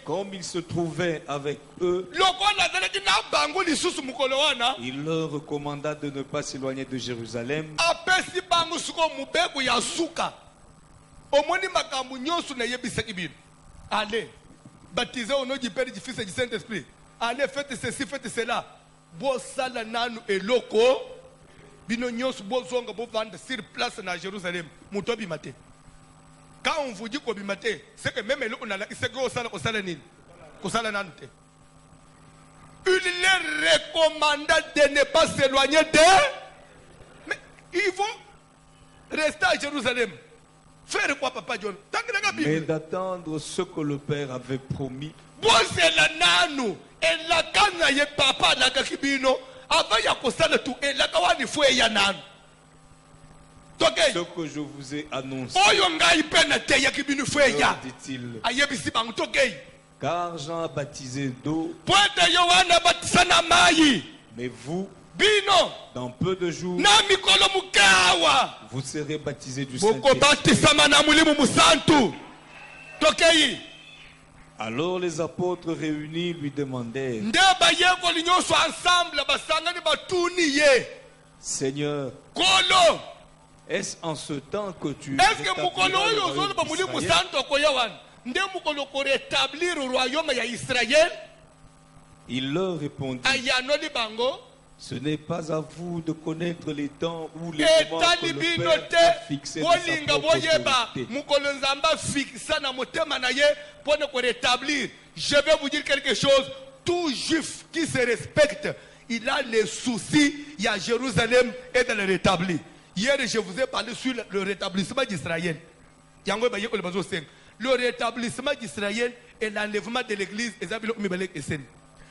Comme il se trouvait avec eux, il leur recommanda de ne pas s'éloigner de Jérusalem, allez, baptisez au nom du Père, du Fils et du Saint-Esprit. Allez, faites ceci, faites cela. Bosala nanu eloko bino nyos bozonga bovanda sur place na Jérusalem. Mutobi mate. Quand on vous dit qu'on bimate, c'est que même eloko na c'est que osala nini. Kosala nanu te. Il les recommanda de ne pas s'éloigner de. Mais ils vont rester à Jérusalem. Faire quoi, Papa John? Mais d'attendre ce que le Père avait promis. Ce que je vous ai annoncé, leur dit-il, car Jean a baptisé d'eau, mais vous, dans peu de jours, vous serez baptisés du Saint-Esprit. Alors les apôtres réunis lui demandèrent, Seigneur, est-ce en ce temps que tu rétabliras le royaume d'Israël? Il leur répondit, ce n'est pas à vous de connaître les temps ou les moments que le Père a fixés de sa propre autorité. Je vais vous dire quelque chose. Tout juif qui se respecte, il a les soucis. Il y a Jérusalem et de le rétablir. Hier, je vous ai parlé sur le rétablissement d'Israël. Le rétablissement d'Israël et l'enlèvement de l'église.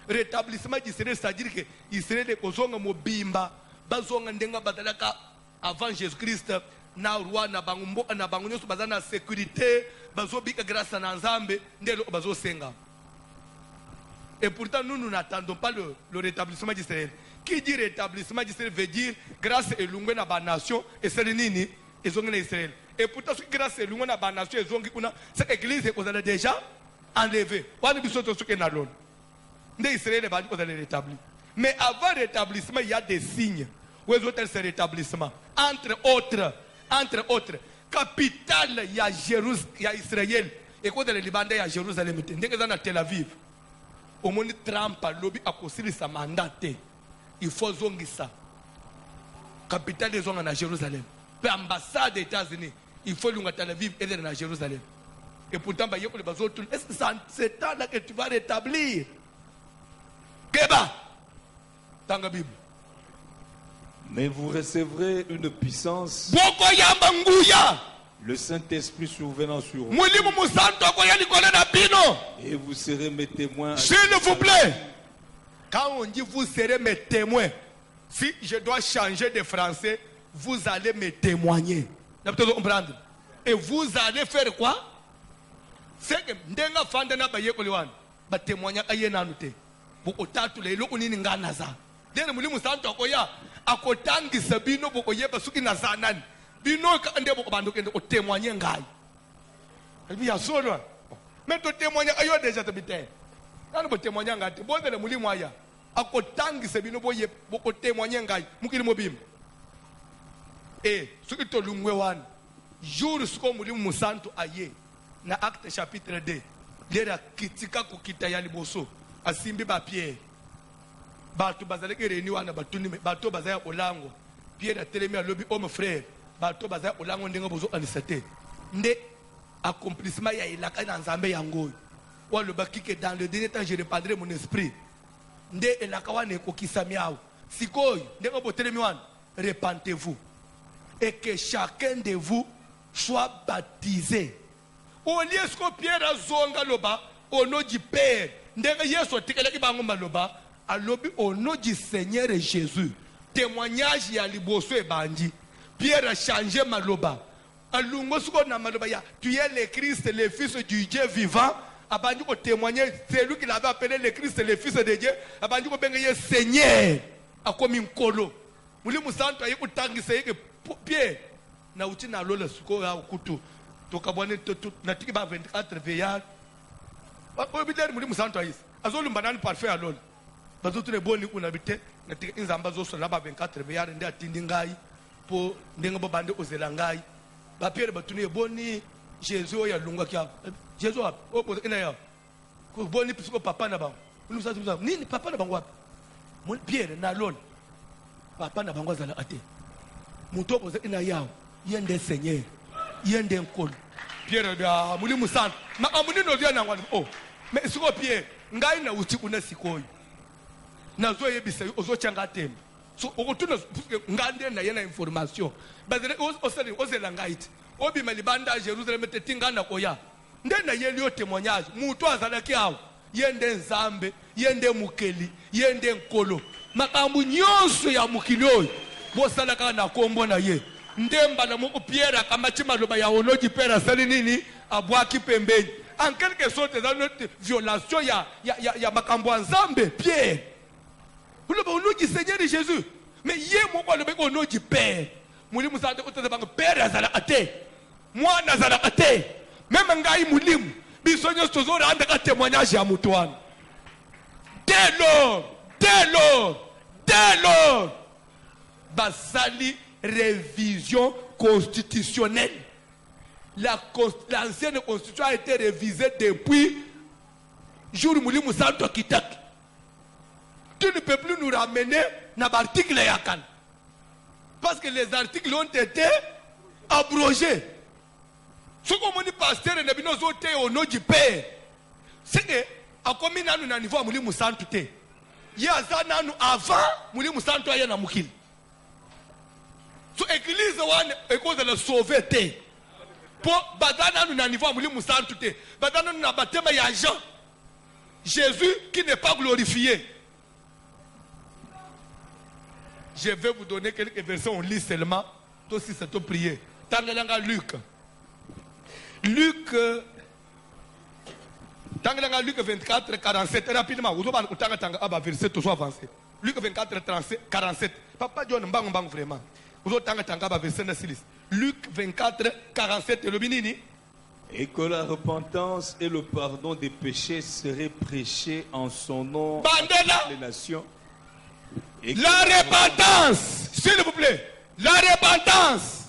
Rétablissement d'Israël, c'est-à-dire que Israël est mobimba, bazonga ndenga badalaka avant Jésus-Christ, na roi na bangumbo na bangunyoso bazana sécurité, bazobika grâce à Nzambe, ndelo bazo senga. Et pourtant nous n'attendons pas le rétablissement d'Israël. Qui dit rétablissement d'Israël veut dire grâce et l'ungwe na ba nation et c'est nini et zonga Israël. Et pourtant ce grâce et l'ungwe na ba nation et zongi kuna cette église est déjà enlevée. Wani bisoto suke na lon. Israël va rétablir. Mais avant le rétablissement, il y a des signes. Où est ce rétablissement? Entre autres, capitale, il y a Jérusalem, il y a Israël. Et quand le Liban, il y a Jérusalem. Il y a Tel Aviv. Au monde Trump, lobby a construit sa mandat. Il faut zongi ça. Capitale des zones à Jérusalem. Puis ambassade des États-Unis, il faut l'unga Tel Aviv et à Jérusalem. Et pourtant, est-ce que c'est là que tu vas rétablir? Mais vous recevrez une puissance, le Saint-Esprit survenant sur vous, et vous serez mes témoins. S'il vous plaît, quand on dit vous serez mes témoins, si je dois changer de français, vous allez me témoigner. Et vous allez faire quoi? C'est que ndenga fanda na baye koliwan ba témoigner ayena nute. bokotatu lelo unini ngana za dene mulimu santo akoya akotangisa bino bokoyeba suki nazanani bino ka ande bokobandu kende otemwanye ngai albi ya solo meto temwanya ayo deja tabite nani botemwanya ngati bozele mulimu aya akotangisa bino boye bokotemwanye ngai mukili mobimba suki to lungwe wana jour suko mulimu musanto aye na acte chapitre 2 lera kitika kukita ya liboso asimbi ba Pierre bato bazaleke reni wana batuni bato bazaya olango Pierre atelemi alobi homme frère bato bazaya olango ndenga bozo anisate nde accomplissement ya ilaka na nzambe yango walo bakike dans le dernier temps je répandrai mon esprit nde elaka wana ekokisa miao sikoyo ndenga botelemi wana repentez-vous et que chacun de vous soit baptisé au lieu que Pierre azonga loba au nom du Père ndenge Yesu tikeleki bango maloba alobi au nom du Seigneur Jésus témoignage ya liboso ebandi Pierre a changé maloba alungo suko na maloba ya tu es le Christ le fils du Dieu vivant abandi ko témoigner c'est lui qui l'avait appelé le Christ le fils de Dieu abandi ko benga ye Seigneur akomi nkolo mulimu santo ayi kutangisa yeke Pierre na uti na lola suko ya ukutu tokabone na tiki ba 24 veillard obideri mulimu santo ayisi azolumba nani parfait alol bazotune boni kuna bite na tiki inzamba zosola ba 24 veillard ndi atindi ngai po ndenga bo bande ozela ngai ba Pierre batuni boni Jésus oya lunga kya Jésus opo ina ya ko boni psiko papa na bango mulimu santo nini papa na bango wapi Pierre na lol papa na bango azala ate muto opo ina yao yende Seigneur yende nkolo Pierre da mulimu santo makamuni no dia na ngwani mais siko Pierre ngai na uti kuna sikoyo nazo yebisa ozo changa tembe so okutuna ngande na yena information bazere ozela ngaiti obi malibanda Jerusalem tetingana koya nde na yeli témoignage muto azalaki awo yende nzambe yende mukeli yende nkolo makambu nyonso ya mukili oyo bosalaka na kombo na ye ndemba na moko Pierre akamachi maloba ya onoji pera sali nini abwaki pembeni en quelque sorte dans notre violation ya makambo nzambe Pierre uloba onoji Seigneur Jésus mais ye moko alobe ko onoji père mulimu sante uteze banga père azala ate mwana azala ate même ngai mulimu bisonyo tozora anda ka témoignage ya mutu wana dès lors basali révision constitutionnelle. L'ancienne constitution a été révisée depuis jour Moulimu Santo Kitak. Tu ne peux plus nous ramener dans l'article Yakan. Parce que les articles ont été abrogés. Ce qu'on dit pasteur et Nebino Zote au nom du Père, c'est que à combien nous na niveau Moulimu Santo te. Il y a ça avant Moulimu Santo a na mukil. So église wane ekoza la sauver te po badana nous na niveau mulimu santu te badana nous na batema ya Jean Jésus qui n'est pas glorifié. Je vais vous donner quelques versets, on lit seulement toi aussi c'est ton prier. Tangalanga Luc 24 47 rapidement vous allez tanga aba verset tout soit avancé. Luc 24 47 papa John mbango vraiment. Luc 24, 47 et que la repentance et le pardon des péchés seraient prêchés en son nom à toutes les nations. La repentance, s'il vous plaît, la repentance,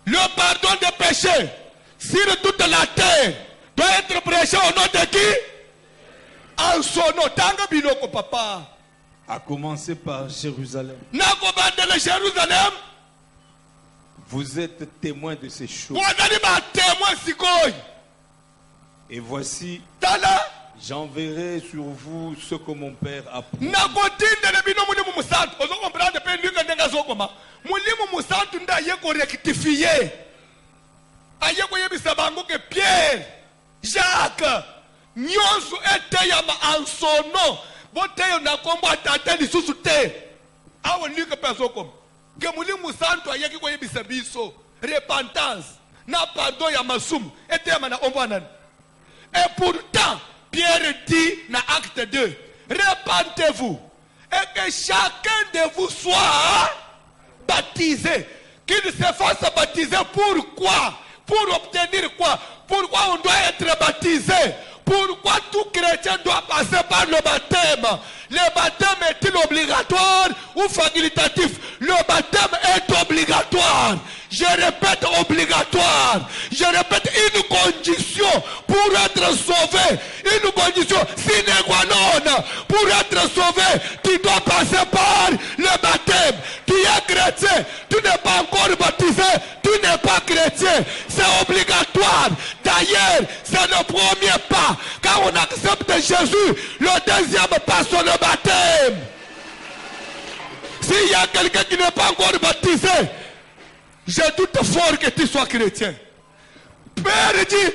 le pardon des péchés sur toute la terre doit être prêché au nom de qui? En son nom. Tanga biloko papa. À commencer par Jérusalem. Vous êtes témoins de ces choses. Et voici, j'enverrai sur vous ce que mon Père a promis. Pierre, Jacques, nyonso eteyama en son nom. Boteyo na kombo atata lisusu te. Awo Luc peso kom. Ke mulimu santo ayeki ko yebisa biso repentance na pardon ya masumu eteyama na ombo anan. Et pourtant Pierre dit na acte 2, Répentez-vous. Et que chacun de vous soit baptisé. Qu'il se fasse baptiser. Pourquoi? Pour obtenir quoi? Pourquoi on doit être baptisé? Pourquoi tout chrétien doit passer par le baptême? Le baptême est-il obligatoire ou facultatif? Le baptême est obligatoire. Je répète, obligatoire. Je répète, une condition pour être sauvé. Une condition sine qua non. Pour être sauvé, tu dois passer par le baptême. Tu es chrétien, tu n'es pas encore baptisé, tu n'es pas chrétien. C'est obligatoire. D'ailleurs, c'est le premier pas. Quand on accepte Jésus, le deuxième pas, c'est le baptême. S'il y a quelqu'un qui n'est pas encore baptisé, je doute fort que tu sois chrétien. Père dit,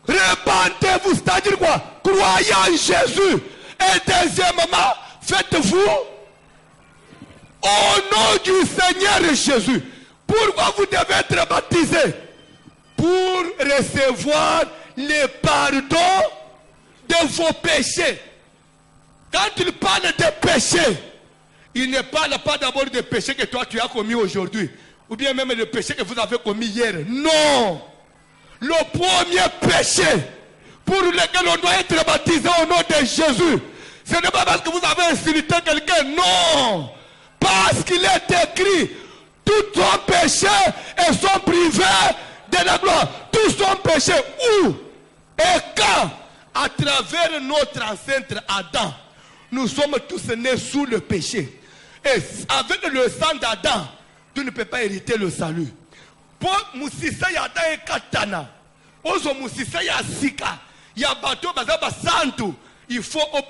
répentez-vous, c'est-à-dire quoi? Croyez en Jésus. Et deuxièmement, faites-vous au nom du Seigneur Jésus. Pourquoi vous devez être baptisé? Pour recevoir le pardon de vos péchés. Quand il parle de péché, il ne parle pas d'abord des péchés que toi tu as commis aujourd'hui. Ou bien même le péché que vous avez commis hier. Non. Le premier péché pour lequel on doit être baptisé au nom de Jésus, ce n'est pas parce que vous avez insulté quelqu'un. Non. Parce qu'il est écrit, tous sont péchés et sont privés de la gloire. Tous sont péchés. Où et quand? À travers notre ancêtre Adam, nous sommes tous nés sous le péché. Et avec le sang d'Adam, tu ne peux pas hériter le salut. Pour Moussissa Yada et Katana, Ozo Moussissa Yasika, Yabato Bazaba Santo, il faut au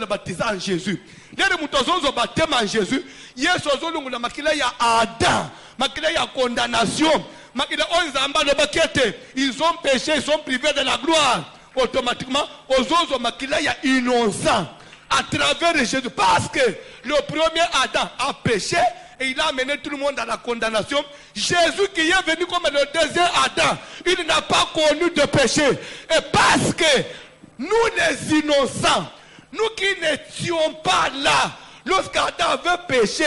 baptiser en Jésus. Les moutons baptême en Jésus, Yesozo la makila ya Adam, makila ya condamnation, makila onzamba le bakete, ils ont péché, ils sont privés de la gloire. Automatiquement, aux autres makila ya innocent à travers Jésus. Parce que le premier Adam a péché et il a amené tout le monde à la condamnation. Jésus qui est venu comme le deuxième Adam, il n'a pas connu de péché. Et parce que nous les innocents, nous qui n'étions pas là, lorsqu'Adam avait péché,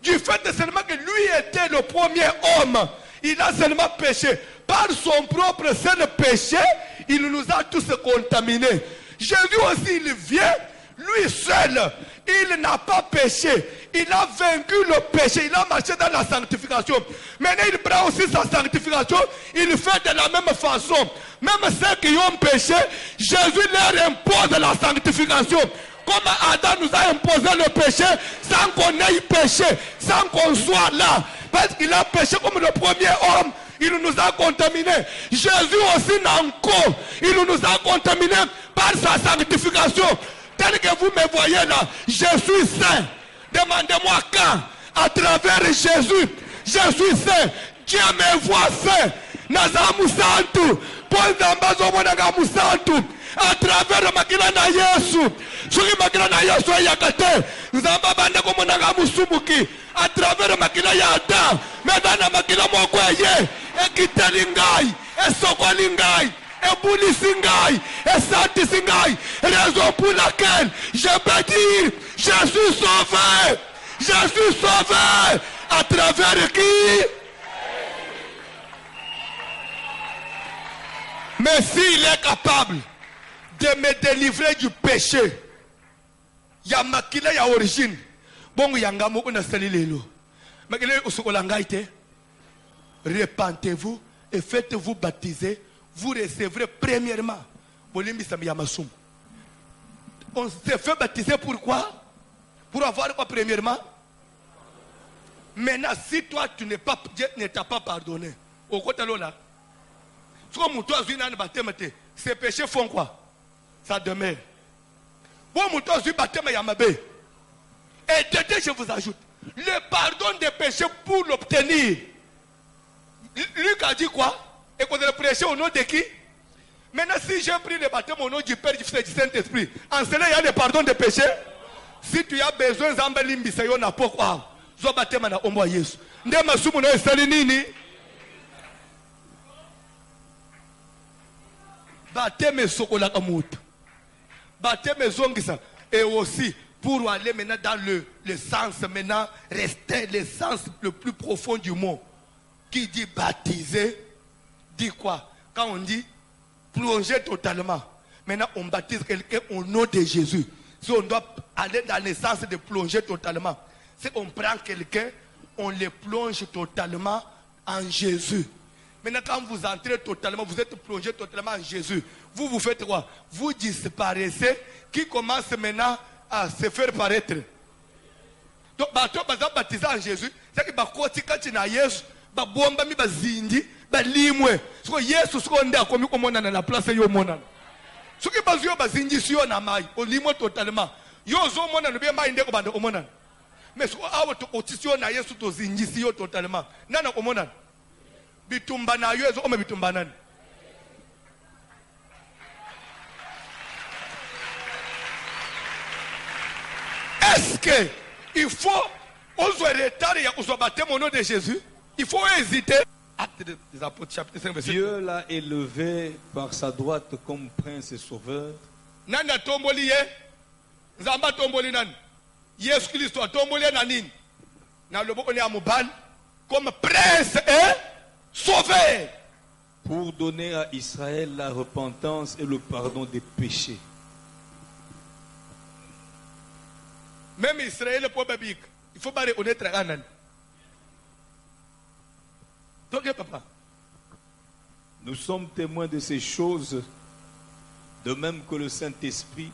du fait seulement que lui était le premier homme, il a seulement péché. Par son propre seul péché, il nous a tous contaminés. Jésus aussi, il vient, lui seul, il n'a pas péché. Il a vaincu le péché, il a marché dans la sanctification. Maintenant, il prend aussi sa sanctification, il fait de la même façon. Même ceux qui ont péché, Jésus leur impose la sanctification. Comme Adam nous a imposé le péché, sans qu'on ait péché, sans qu'on soit là. Parce qu'il a péché comme le premier homme, il nous a contaminés. Jésus aussi, encore, il nous a contaminés par sa sanctification. Tel que vous me voyez là, je suis saint. Demandez-moi quand, à travers Jésus, je suis saint. Dieu me voit saint. Nazamu Santu, Ponzambazo Monagamu Santu, à travers Makila na Yesu. Suri Makila na Yesu Yakate, Zamba Bandako Monagamu Sumuki, à travers Makila Yada, Medana Makila Mokweye, Ekitalingai, Esokolingai. Et Boulissingai, et Santisingai, raison pour laquelle je peux dire, je suis sauvé, je suis sauvé, à travers qui? Mais s'il est capable de me délivrer du péché, il y a makila ya origine, bon yanga moko na salilelo, makila usukolangaite, repentez-vous et faites-vous baptiser. Vous recevrez premièrement. On s'est fait baptiser pourquoi? Pour avoir quoi premièrement? Maintenant, si toi tu n'es pas, Dieu ne t'a pas pardonné, au côté là, ces péchés font quoi? Ça demeure. Bon, et dedans, je vous ajoute, le pardon des péchés pour l'obtenir. Luc a dit quoi? Et qu'on a prêché au nom de qui? Maintenant, si j'ai pris le baptême au nom du Père, du Fils et du Saint-Esprit, en cela, il y a le pardon des péchés. Si tu as besoin d'Ambalim Bisayo, n'a pas quoi? Zo baptême na omwa Yesu. Ndema sumu na esali nini? Baptême sokola kamutu. Baptême zongisa. Et aussi, pour aller maintenant dans le sens maintenant, rester le sens le plus profond du mot. Qui dit baptiser, dit quoi? Quand on dit plonger totalement, maintenant on baptise quelqu'un au nom de Jésus. Si on doit aller dans le sens de plonger totalement, c'est qu'on prend quelqu'un, on le plonge totalement en Jésus. Maintenant, quand vous entrez totalement, vous êtes plongé totalement en Jésus. Vous faites quoi? Vous disparaissez, qui commence maintenant à se faire paraître. Donc, baptisé en Jésus, c'est que quand tu as Jésus, bomba mi bazindi, limwe. Ce que Jésus, ce qu'on a commis comme on a la place, yo monana. Ce que bazio bazindi, si on a maille, on limwe totalement. Yo zo monana, bien maille ndeko bande omonana. Mais ce qu'on a au tissu, on a Jésus to zindi, si yo totalement. Nana omonana. Bitumba na yo, ome bitumba nani. Est-ce que il faut oser retarder à oser baptême au nom de Jésus? Il faut hésiter. Actes des Apôtres, chapitre 5, verset 2. Dieu l'a élevé par sa droite comme prince et sauveur. Nanda tomboli ye, nzamba tomboli nani. Yesu Christ a tomboli nani. Na lobo on est à Mobal comme prince et sauveur. Pour donner à Israël la repentance et le pardon des péchés. Même Israël pour Babik, il faut pas reconnaître Anan. Donc, papa. Nous sommes témoins de ces choses, de même que le Saint-Esprit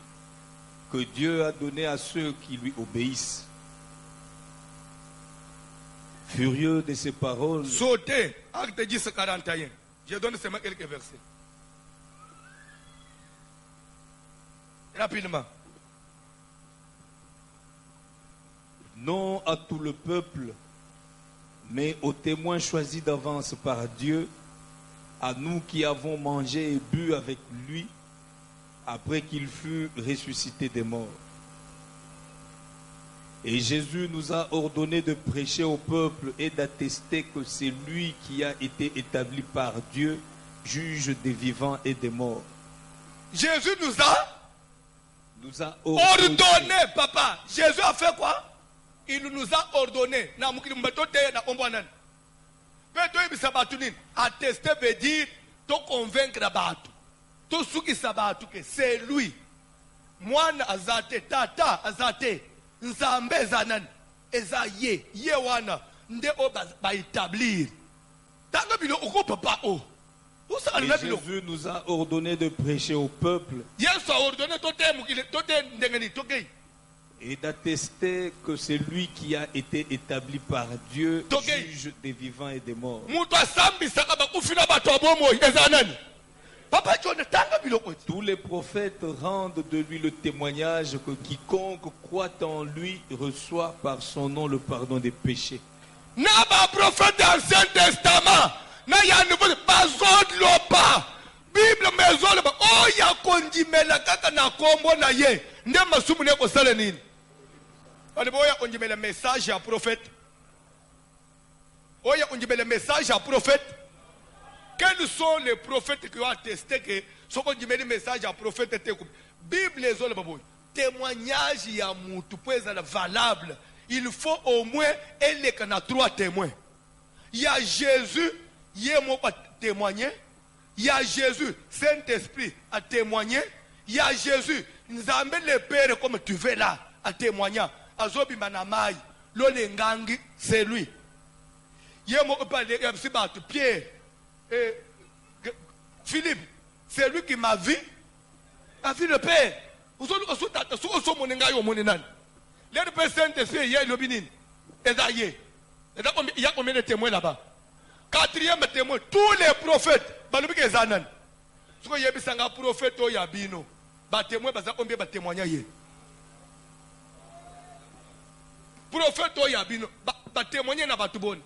que Dieu a donné à ceux qui lui obéissent. Furieux de ces paroles. Sautez, acte 10, 41. Je donne seulement quelques versets. Rapidement. Non à tout le peuple, mais aux témoins choisis d'avance par Dieu, à nous qui avons mangé et bu avec lui après qu'il fut ressuscité des morts. Et Jésus nous a ordonné de prêcher au peuple et d'attester que c'est lui qui a été établi par Dieu, juge des vivants et des morts. Jésus nous a ordonné, papa. Jésus a fait quoi? Il nous a ordonné. Attester veut dire te convaincre Batou. Tout ce qui s'abattu, c'est lui. Moi, azate, tata, azate, nzambe zanan, ezaye, yewana, nde o ba établir. Tango bilo oko papa o. Et Jésus nous a ordonné de prêcher au peuple. Yesu a ordonné tote ndengeni tokei. Et d'attester que c'est lui qui a été établi par Dieu, juge des vivants et des morts. Tous les prophètes rendent de lui le témoignage que quiconque croit en lui reçoit par son nom le pardon des péchés. Naba prophète dans l'Ancien Testament, na ya nouveau bazod lopa. Bible maison lopa. Oh ya kondimela kaka na kombo na ye. Nde masumu ne ko sala nini? On dit le message à prophète. On dit le message à prophète. Quels sont les prophètes qui ont attesté que ce qu'on dit le message à prophète était Bible les autres témoignage ya mutu pour être valable. Il faut au moins elle qu'on a 3 témoins. Il y a Jésus, il y a moi à témoigner. Il y a Jésus, Saint-Esprit à témoigner. Il y a Jésus, nous avons le Père comme tu veux là à témoigner. Azobi manamai, l'olengangi, c'est lui. Yemo Pierre, Philippe, c'est lui qui m'a vu, a vu le Père. Le Père Saint-Esprit, il y a l'obinin. Il y a combien de témoins là-bas? 4e témoin, tous les prophètes, balubike zanan. Ce qu'il y a un prophète, il y a bino. Témoin, combien de témoignages? Prophète Oyabino, ba témoigner na batubon.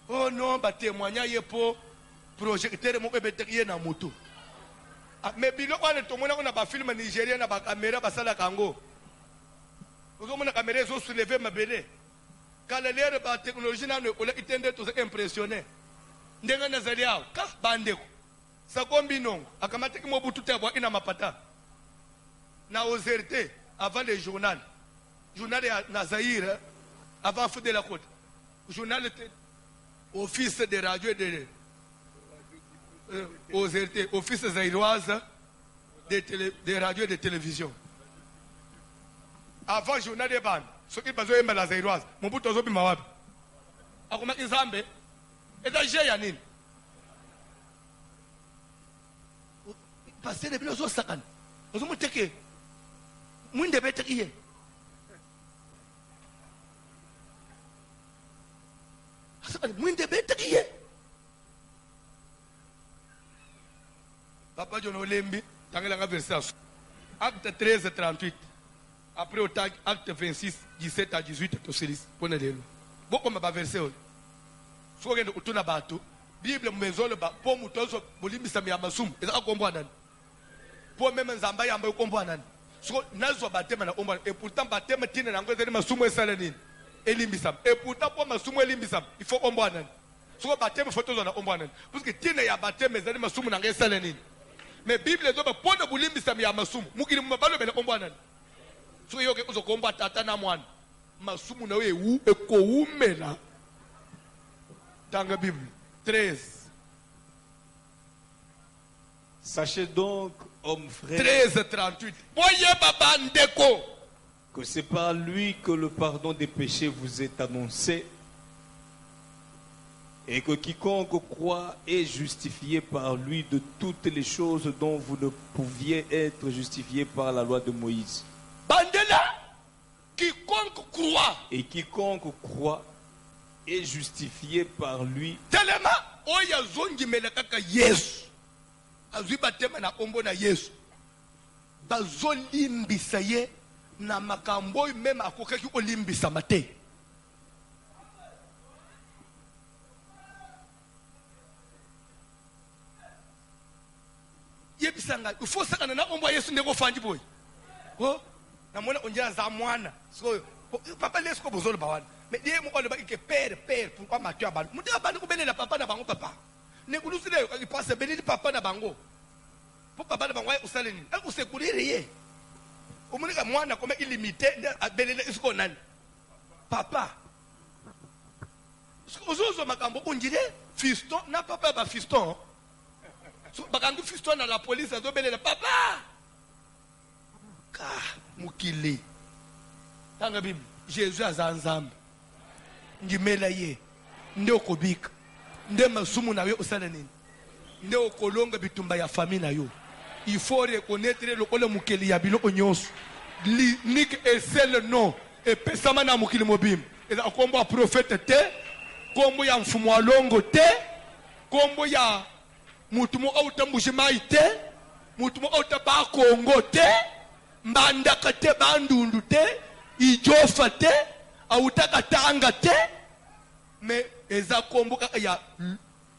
Oh non, ba témoigner pour projecteur mo beterie na moto. Mais bilo wana to mona na ba film nigérien na ba caméra ba sala kango. Ozo mona caméra zo soulever mabele. Kala lere ba technologie na no ola itende to impressionner. Ndenga na zaliao ka bandeko. Sa kombino akamata ki mobutu tabwa ina mapata. na OZRT avant le journal na Zaïre avant Fou de la Côte. Journal était office de radio et de OZRT, office zaïroise de radio et de télévision. Avant journal de ban, ce qui passe à la zaïroise, mon bout de zobi mawab. Akoma Izambe, et d'ailleurs Yanine. Parce que les bilans sont sacan. Vous me dites que moi ne vais pas te Papa John Olembi, Tangela verset acte 13 38. Après au tag acte 26 17 à 18 Toselis. Pone de lo. Boko ma verset o. So ngende utuna bato. Bible mmezolo ba po mutozo bolimbisa ya masumu. Eza akombwa nani? Po meme nzamba yamba ukombwa nani? So nazo batema na ombwa et pourtant batema tina na ngweze masumu esala nini? Elimbisa. Et pourtant po masumu elimbisa. Il faut ombwa nani? So batema photo zo na ombwa nani? Parce que tina ya batema ezali masumu na ngesala nini? Mais Bible est donc pour ne boulimbisa ya masumu. Mukili mabalo bele ombwa nani? So yoke uzokomba tata na mwana. Masumu na we wu ekoumela. Tanga Bible 13. Sachez donc, hommes frères, 13 38. Voyez baba ndeko que c'est par lui que le pardon des péchés vous est annoncé et que quiconque croit est justifié par lui de toutes les choses dont vous ne pouviez être justifié par la loi de Moïse. Bandela, quiconque croit. Et quiconque croit est justifié par lui. Telema, oya zongi melakaka Yesu. Azwi batema na ombo na Yesu. Bazolimbisa ye na makambo même akokaki olimbisa mate. Yebisanga, il faut sakana na ombo Yesu ndeko fanji boy. Oh, na mwana onjela za mwana. So papa lesko bozolo bawana. Mais die mo ole ba ke père pourquoi Mathieu abana. Muti abana ko belela papa na bango papa. Ne kulusile il passe beneli papa na bango. Pour papa na bango usale nini? Ako sekurire ye. Umunika mwana kome illimité belela isko nani? Papa. Ozozo makambo onjile fiston na papa ba fiston. So bakandu fiston na la police azo belela papa. Ka mukili. Tanga Bible. Jésus azanzambe. Ngimela ye. Nde okobika. Nde masumu na yo osala nini? Nde okolonga bitumba ya famille na yo. Il faut reconnaître le mukeli ya biloko nyonso. Nik et le nom. Et pesama na mukili mobim. Et kombo ya prophète te, kombo ya mfumu alongo te, kombo ya mutumo auta mbushimai te, mutumo auta ba Kongo te, mbandaka te bandundu te, ijofa te, autaka tanga te, mais eza kombo kaka ya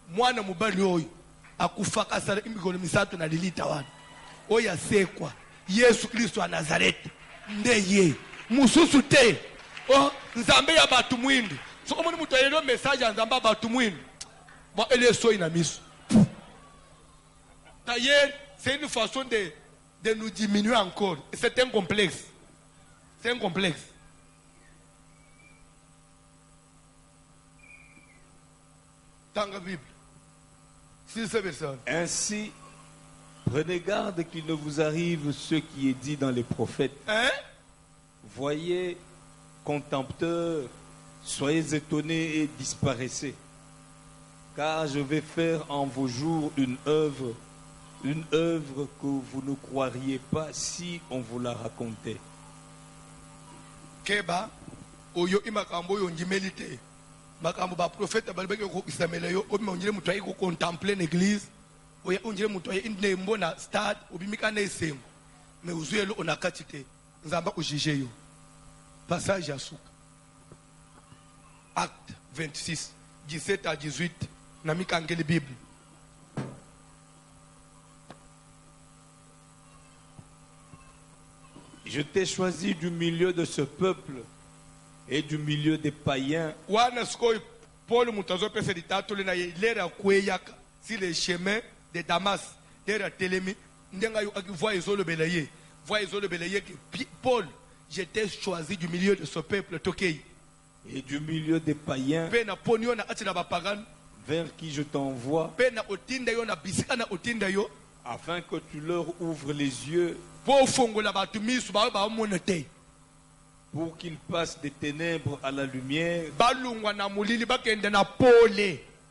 mwana mubali oyo akufaka sala imigolo misatu na lilita wana oya sekwa Yesu Kristo wa Nazareti nde ye mususu te. Oh nzambe ya batu mwindi so komoni mutu ayelo message ya nzamba batu mwindi ba ele so ina miso. D'ailleurs c'est une façon de nous diminuer encore. C'est un complexe. C'est un complexe. Dans la Bible. Ainsi, prenez garde qu'il ne vous arrive ce qui est dit dans les prophètes. Hein? Voyez, contempteurs, soyez étonnés et disparaissez. Car je vais faire en vos jours une œuvre que vous ne croiriez pas si on vous la racontait. Keba, oyo imakambo yo njimelite. Makambo ba prophète balibeke ko isamela yo obi onjile mutu ayi ko contempler l'église. Oya onjile mutu ayi inde mbona stade obimika na esengo. Mais uzuyelo onakatite. Nzamba ujije yo. Passage à Souk. Acte 26, 17 à 18. Namika ngeli Bible. Je t'ai choisi du milieu de ce peuple et du milieu des païens. Paul Moutazo Peseditato na lera kweyaka si les chemins de Damas lera telemi ndenga yo akivoa ezolo belaye Voyez que Paul, j'étais choisi du milieu de ce peuple Tokei. Et du milieu des païens vers qui je t'envoie, afin que tu leur ouvres les yeux pour qu'ils passent des ténèbres à la lumière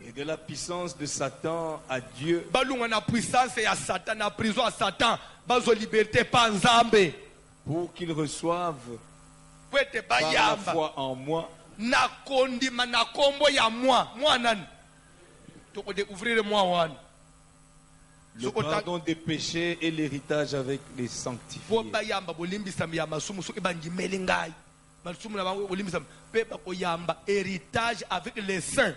et de la puissance de Satan à Dieu, pour qu'ils reçoivent par la foi en moi le pardon des péchés et l'héritage avec les sanctifiés. Héritage avec les saints.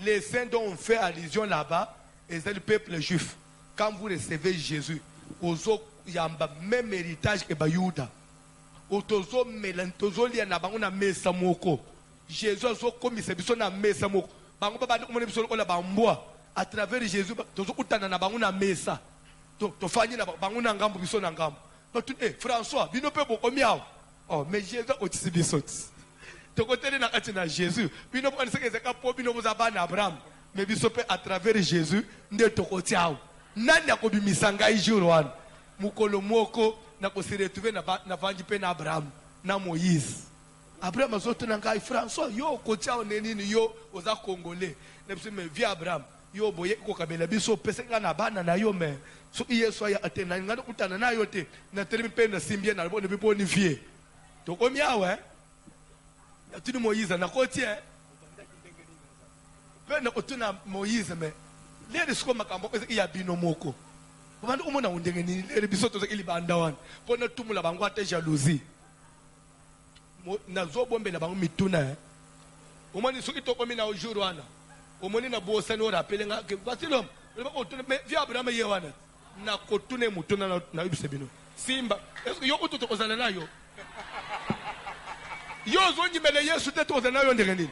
Les saints dont on fait allusion là-bas, et c'est le peuple juif. Quand vous recevez Jésus, il y a même héritage que Bayouda. Jésus a commis ce biso na mesa moko. Bango baba ko biso ko la bamboa à travers Jésus tozo utana na bango na mesa. To fanyi na bango na ngambo biso na ngambo. François, bino pe boko miao. Oh mais Jésus otisi biso. To kotele na kati na Jésus. Bino ko niseke zeka po bino ko zabana Abraham. Mais biso pe à travers Jésus nde to kotiao. Nani akobimisa ngai jour wana. Mukolo moko na ko se retrouver na vanji pe na Abraham na Moïse. Abraham azotuna ngai François yo kotia onenini yo oza congolais nebisi me via Abraham yo boye ko kabela biso pese ngana bana na yo me so Yesu ya atena ngana utana na yo te na terimi pe na simbie na bo ne bipo ni vie to komi awe ya tuni Moïse na kotie pe na otuna Moïse me lere siko makambo ko ya bino moko bantu umona undenge ni lere biso to ili banda wana pona tumula bangu ate jalousie na zobombe na bango mituna omoni soki tokomi na jour wana omoni na bosani o rappele nga ke basilom ba ko tuna via Abraham ye wana na kotune mutuna na ibisebino simba yo ututo kozana nayo yo zongi mele Yesu te tozana nayo ndenge nini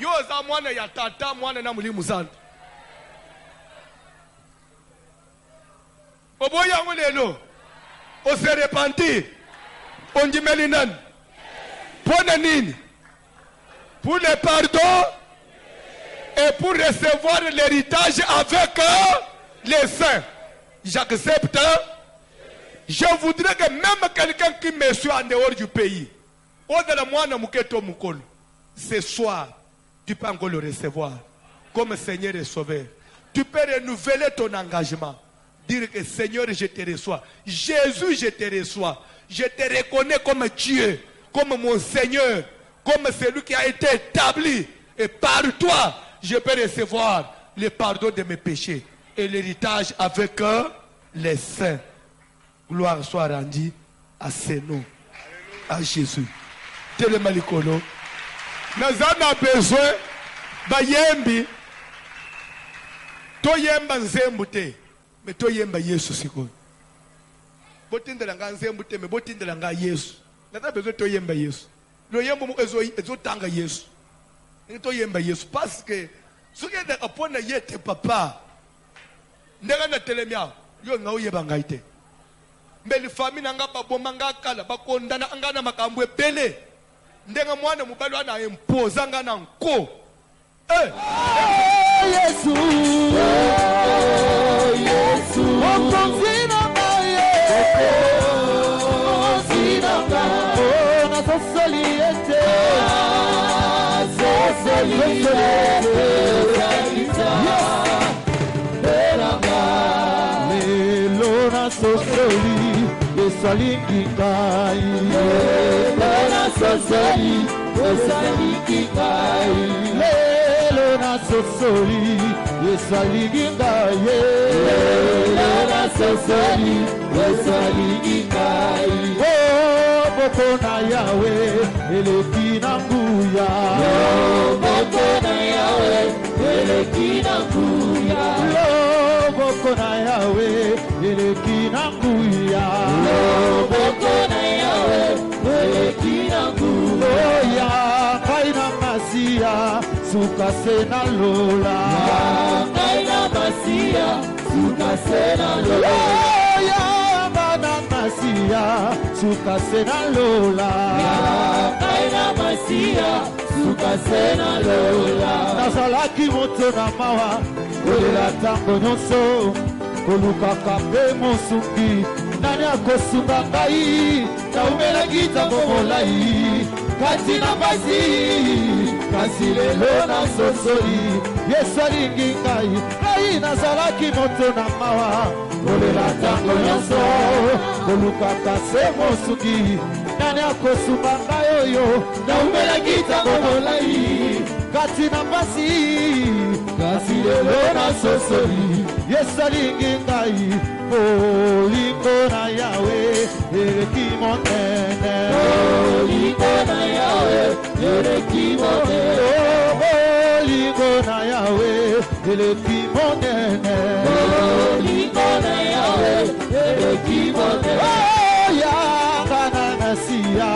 yo za mwana ya tata mwana na mulimu santo oboya ngolelo o se repentir onjimeli nani pour le pardon et pour recevoir l'héritage avec les saints. J'accepte. Je voudrais que même quelqu'un qui me suit en dehors du pays, ce soir, tu peux encore le recevoir comme Seigneur et Sauveur. Tu peux renouveler ton engagement. Dire que Seigneur, je te reçois. Jésus, je te reçois. Je te reconnais comme Dieu, comme mon Seigneur, comme celui qui a été établi. Et par toi, je peux recevoir le pardon de mes péchés et l'héritage avec les saints. Gloire soit rendue à ces noms, à Jésus. Tellement l'icône. Nous avons besoin bayembi. Toyemba nzembute, mais toyemba Yesu siko. Botindela nga nzembute, mais botindela nga Yesu. Nous avons besoin toyemba Yesu. Le yembo mo ezo tanga Yesu. Toyemba Yesu parce que ce qui est apone yete papa. Ndega na telemia yo nga oyeba ngaite. Mbeli famille nanga baboma nga kala bakondana anga na makambo ebele. Ndenga mwana mubali wana impoza nga na nko. Yesu, Yesu, okonzina ngaye, okonzina ngaye, na sosoliete, sosoliete, beranga, lelo na sosoli, esalingi ngaye, lelo na sosoli, esalingi ngaye. Sosoli, yesalingi ngaye. Lera sosoli, yesalingi ngaye. Oh, boko na Yahweh, eleki na nguya. Oh, boko na Yahweh, eleki na nguya. Oh, boko na Yahweh, eleki na nguya. Oh, boko na Yahweh, eleki na nguya. Oh, ya kaina masia. Suka sena lola, kaina masia, suka sena lola. Ya mana Masia, Sukasena Lola. Kaina Masia, Sukasena Lola. Nazalaki moto na mawa, olela tango nyonso, koluka kape mosuki, nani akosunga ngai, naumelaki tango molai, kati na basi, kasi lelo na sosoli, Yesu alingi ngai, ngai nazalaki moto na mawa, olela tango nyonso, koluka kape mosuki, nani akosunga ngai oyo, naumelaki tango molai, kati na basi, kasi lelo na sosoli, Yesu alingi ngai, bolingo na Yawe, eleki monene. Bolingo na Yawe, eleki monene. Bolingo na Yawe, eleki monene. Bolingo na Yawe, eleki monene. Oh, yanga na Masia,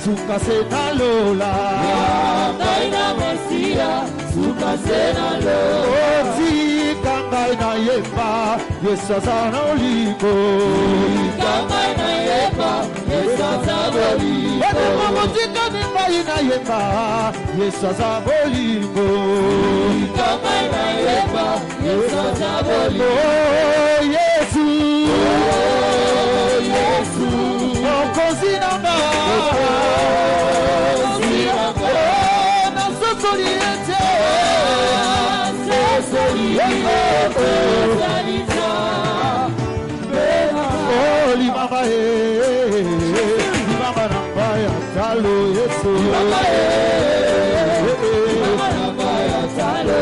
Sukasena Lola. Yanga na Masia, Sukasena Lola. Oh, tikangai na yeba, Yesu azana olingo. Tikangai na yeba, Yesu azana olingo. Ede momo tikangai na yeba, Yesu azana olingo. Tikangai na yeba, Yesu azana olingo. Oh, Yesu. Oh, Yesu. Okozi nanga. Okozi nanga. Oh, na sosoli ete. Sosoli ete. Oh, limama limama nanga ya talo Yesu. Limama nanga ya talo.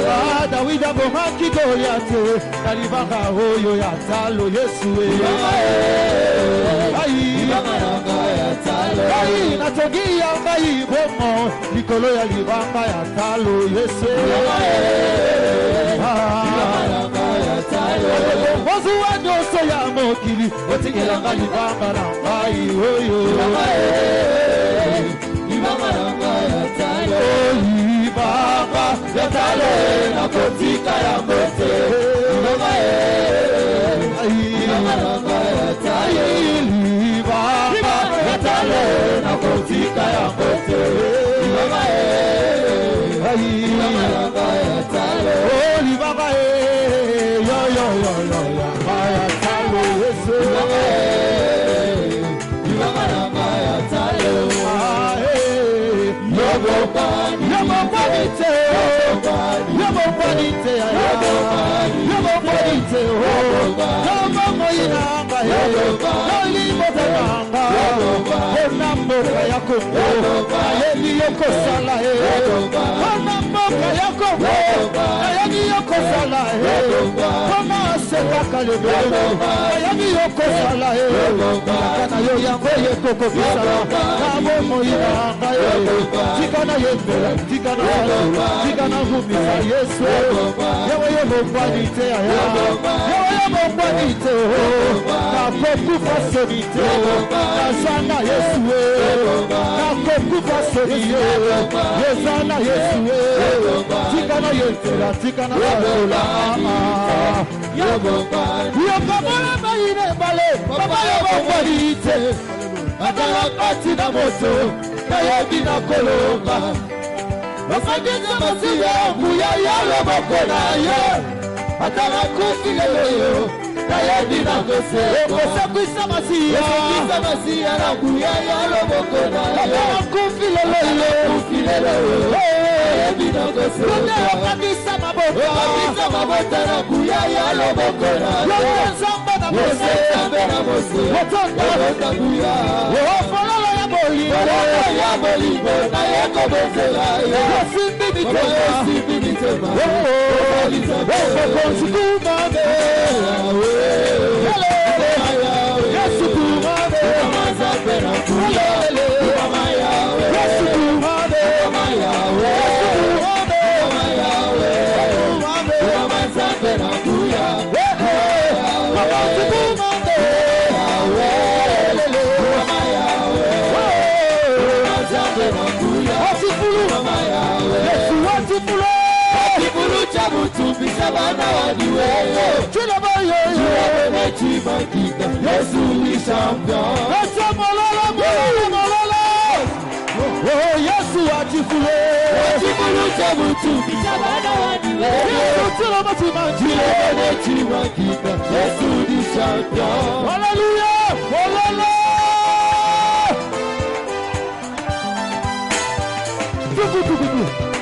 Dawida bomaki Goliate, nalibanga oyo ya talo Yesu. Limama nanga ya talo. Natongia ngai bomo, likolo ya libanga ya talo Yesu. Limama nanga ya talo. Ozuwa nyonso ya mokili, otingelanga libanga na ngai oyo. Limama nanga ya talo. Libanga ya talo na kotika ya mote. Limama nanga ya talo. Libanga ya talo na kotika ya mote. Limama nanga ya talo. Oh, libanga yo yo yo yo ya talo Yesu. Limama nanga ya talo. Chula tu m'as quitté, Jésus le champion. Oh, Yesu achifule. Achifulu chabutu, bisabana waniwe. Yesu tira matimanji. Chilene tu m'as quitté, Jésus le champion. Hallelujah, hallelujah.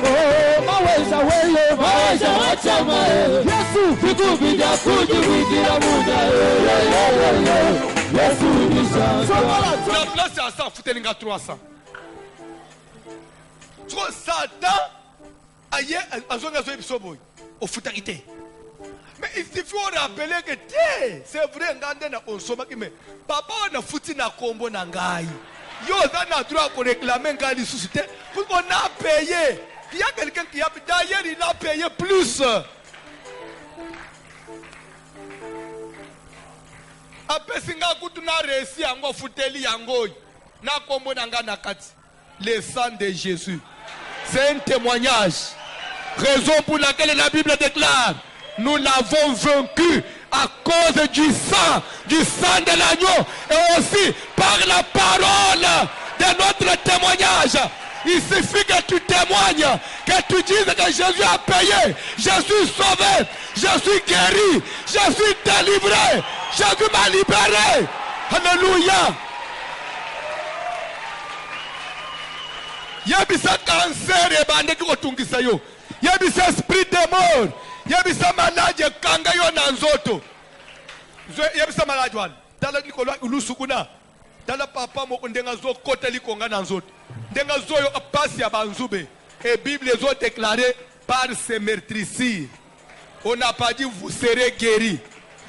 Oh, maweza wewe, Maisha wachama Yesu vikubija kujividira muda Yesu ni champion. La place à 100, foutez-les 300. Trop Satan, aïe, au foutarité. Mais il suffit de rappeler que c'est vrai, on mais papa on a foutu na combo na ngai. Yo, on a droit pour réclamer ngai suscité. Pour qu'on a payé. Il y a quelqu'un qui a payé. D'ailleurs, il a payé plus. Après, si on a réussi à foutre yango, na combo na ngai na kati. Le sang de Jésus. C'est un témoignage. Raison pour laquelle la Bible déclare: nous l'avons vaincu à cause du sang de l'agneau et aussi par la parole de notre témoignage. Il suffit que tu témoignes, que tu dises que Jésus a payé, je suis sauvé, je suis guéri, je suis délivré, Jésus m'a libéré. Alléluia. Yebisa cancer et bande qui otungisa yo. Yebisa esprit de mort. Yebisa maladie kanga yo na nzoto. Yebisa maladie wana. Tala likolo ulusukuna. Tala papa moko ndenga zo kota likonga na nzoto. Ndenga zo yo apasi ya banzube. Et Bible les ont déclaré par ces meurtrissures. On n'a pas dit vous serez guéris.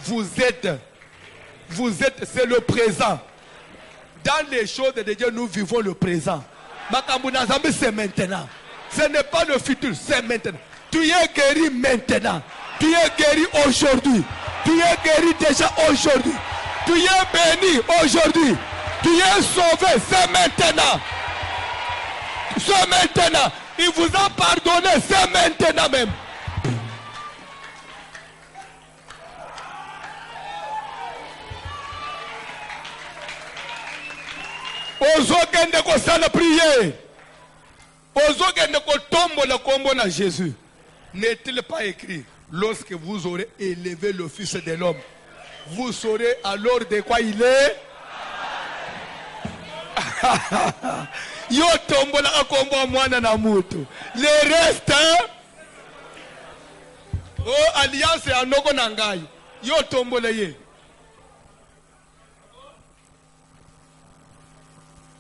Vous êtes, c'est le présent. Dans les choses de Dieu, nous vivons le présent. C'est maintenant. Ce n'est pas le futur, c'est maintenant. Tu es guéri maintenant. Tu es guéri aujourd'hui. Tu es guéri déjà aujourd'hui. Tu es béni aujourd'hui. Tu es sauvé, c'est maintenant. C'est maintenant. Il vous a pardonné, c'est maintenant même. Ozokende ko sala prière. Ozokende ko tombo le combo na Jésus. N'est-il pas écrit: lorsque vous aurez élevé le Fils de l'homme, vous saurez alors de quoi il est. Yo tombo la combo mwana na mutu. Le reste, oh alliance ya noko na ngai. Yo tombo la ye.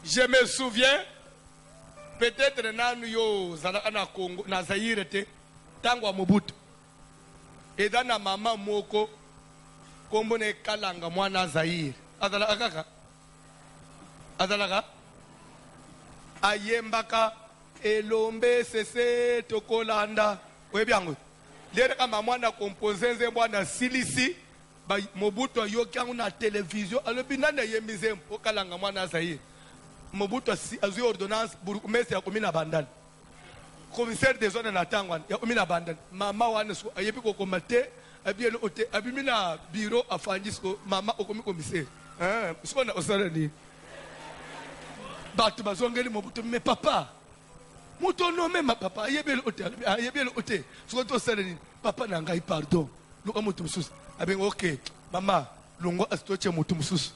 Je me souviens, peut-être nanu yo zalaka na Congo, na Zaire te, tango Mobutu. Et dans na maman moko, kombo ne kalanga mwana Zaire. Azalaka kaka? Azalaka? Ayembaka elombe sese tokolanda. Oye biango. Lere kama mwana kompozenze mwana silisi, ba Mobutu yoki yangu na télévision, alobi nana yemize mpo kalanga mwana Zaire. Mobutu a eu ordonnance pour mettre à bandane. Commissaire des zones n'attend ya komina bandane. Mama wane so ayebi ko komate abielo ote abimina bureau afandisco mama okomi commissaire. So na osala ni. Batu bazongeli Mobutu mais papa. Muto no même papa ayebelo ote. So to osala ni papa na ngai pardon. Luka mutu mususu. Abengo okay. Mama longo astoche mutu mususu.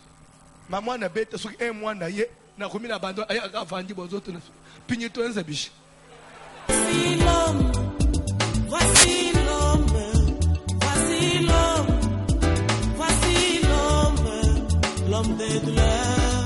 Mama na beta so mois na ye. Na komina bando aya akavandi bozoto na pinyi to enza bishi. Voici l'homme, voici l'homme, voici l'homme, voici l'homme, l'homme des douleurs.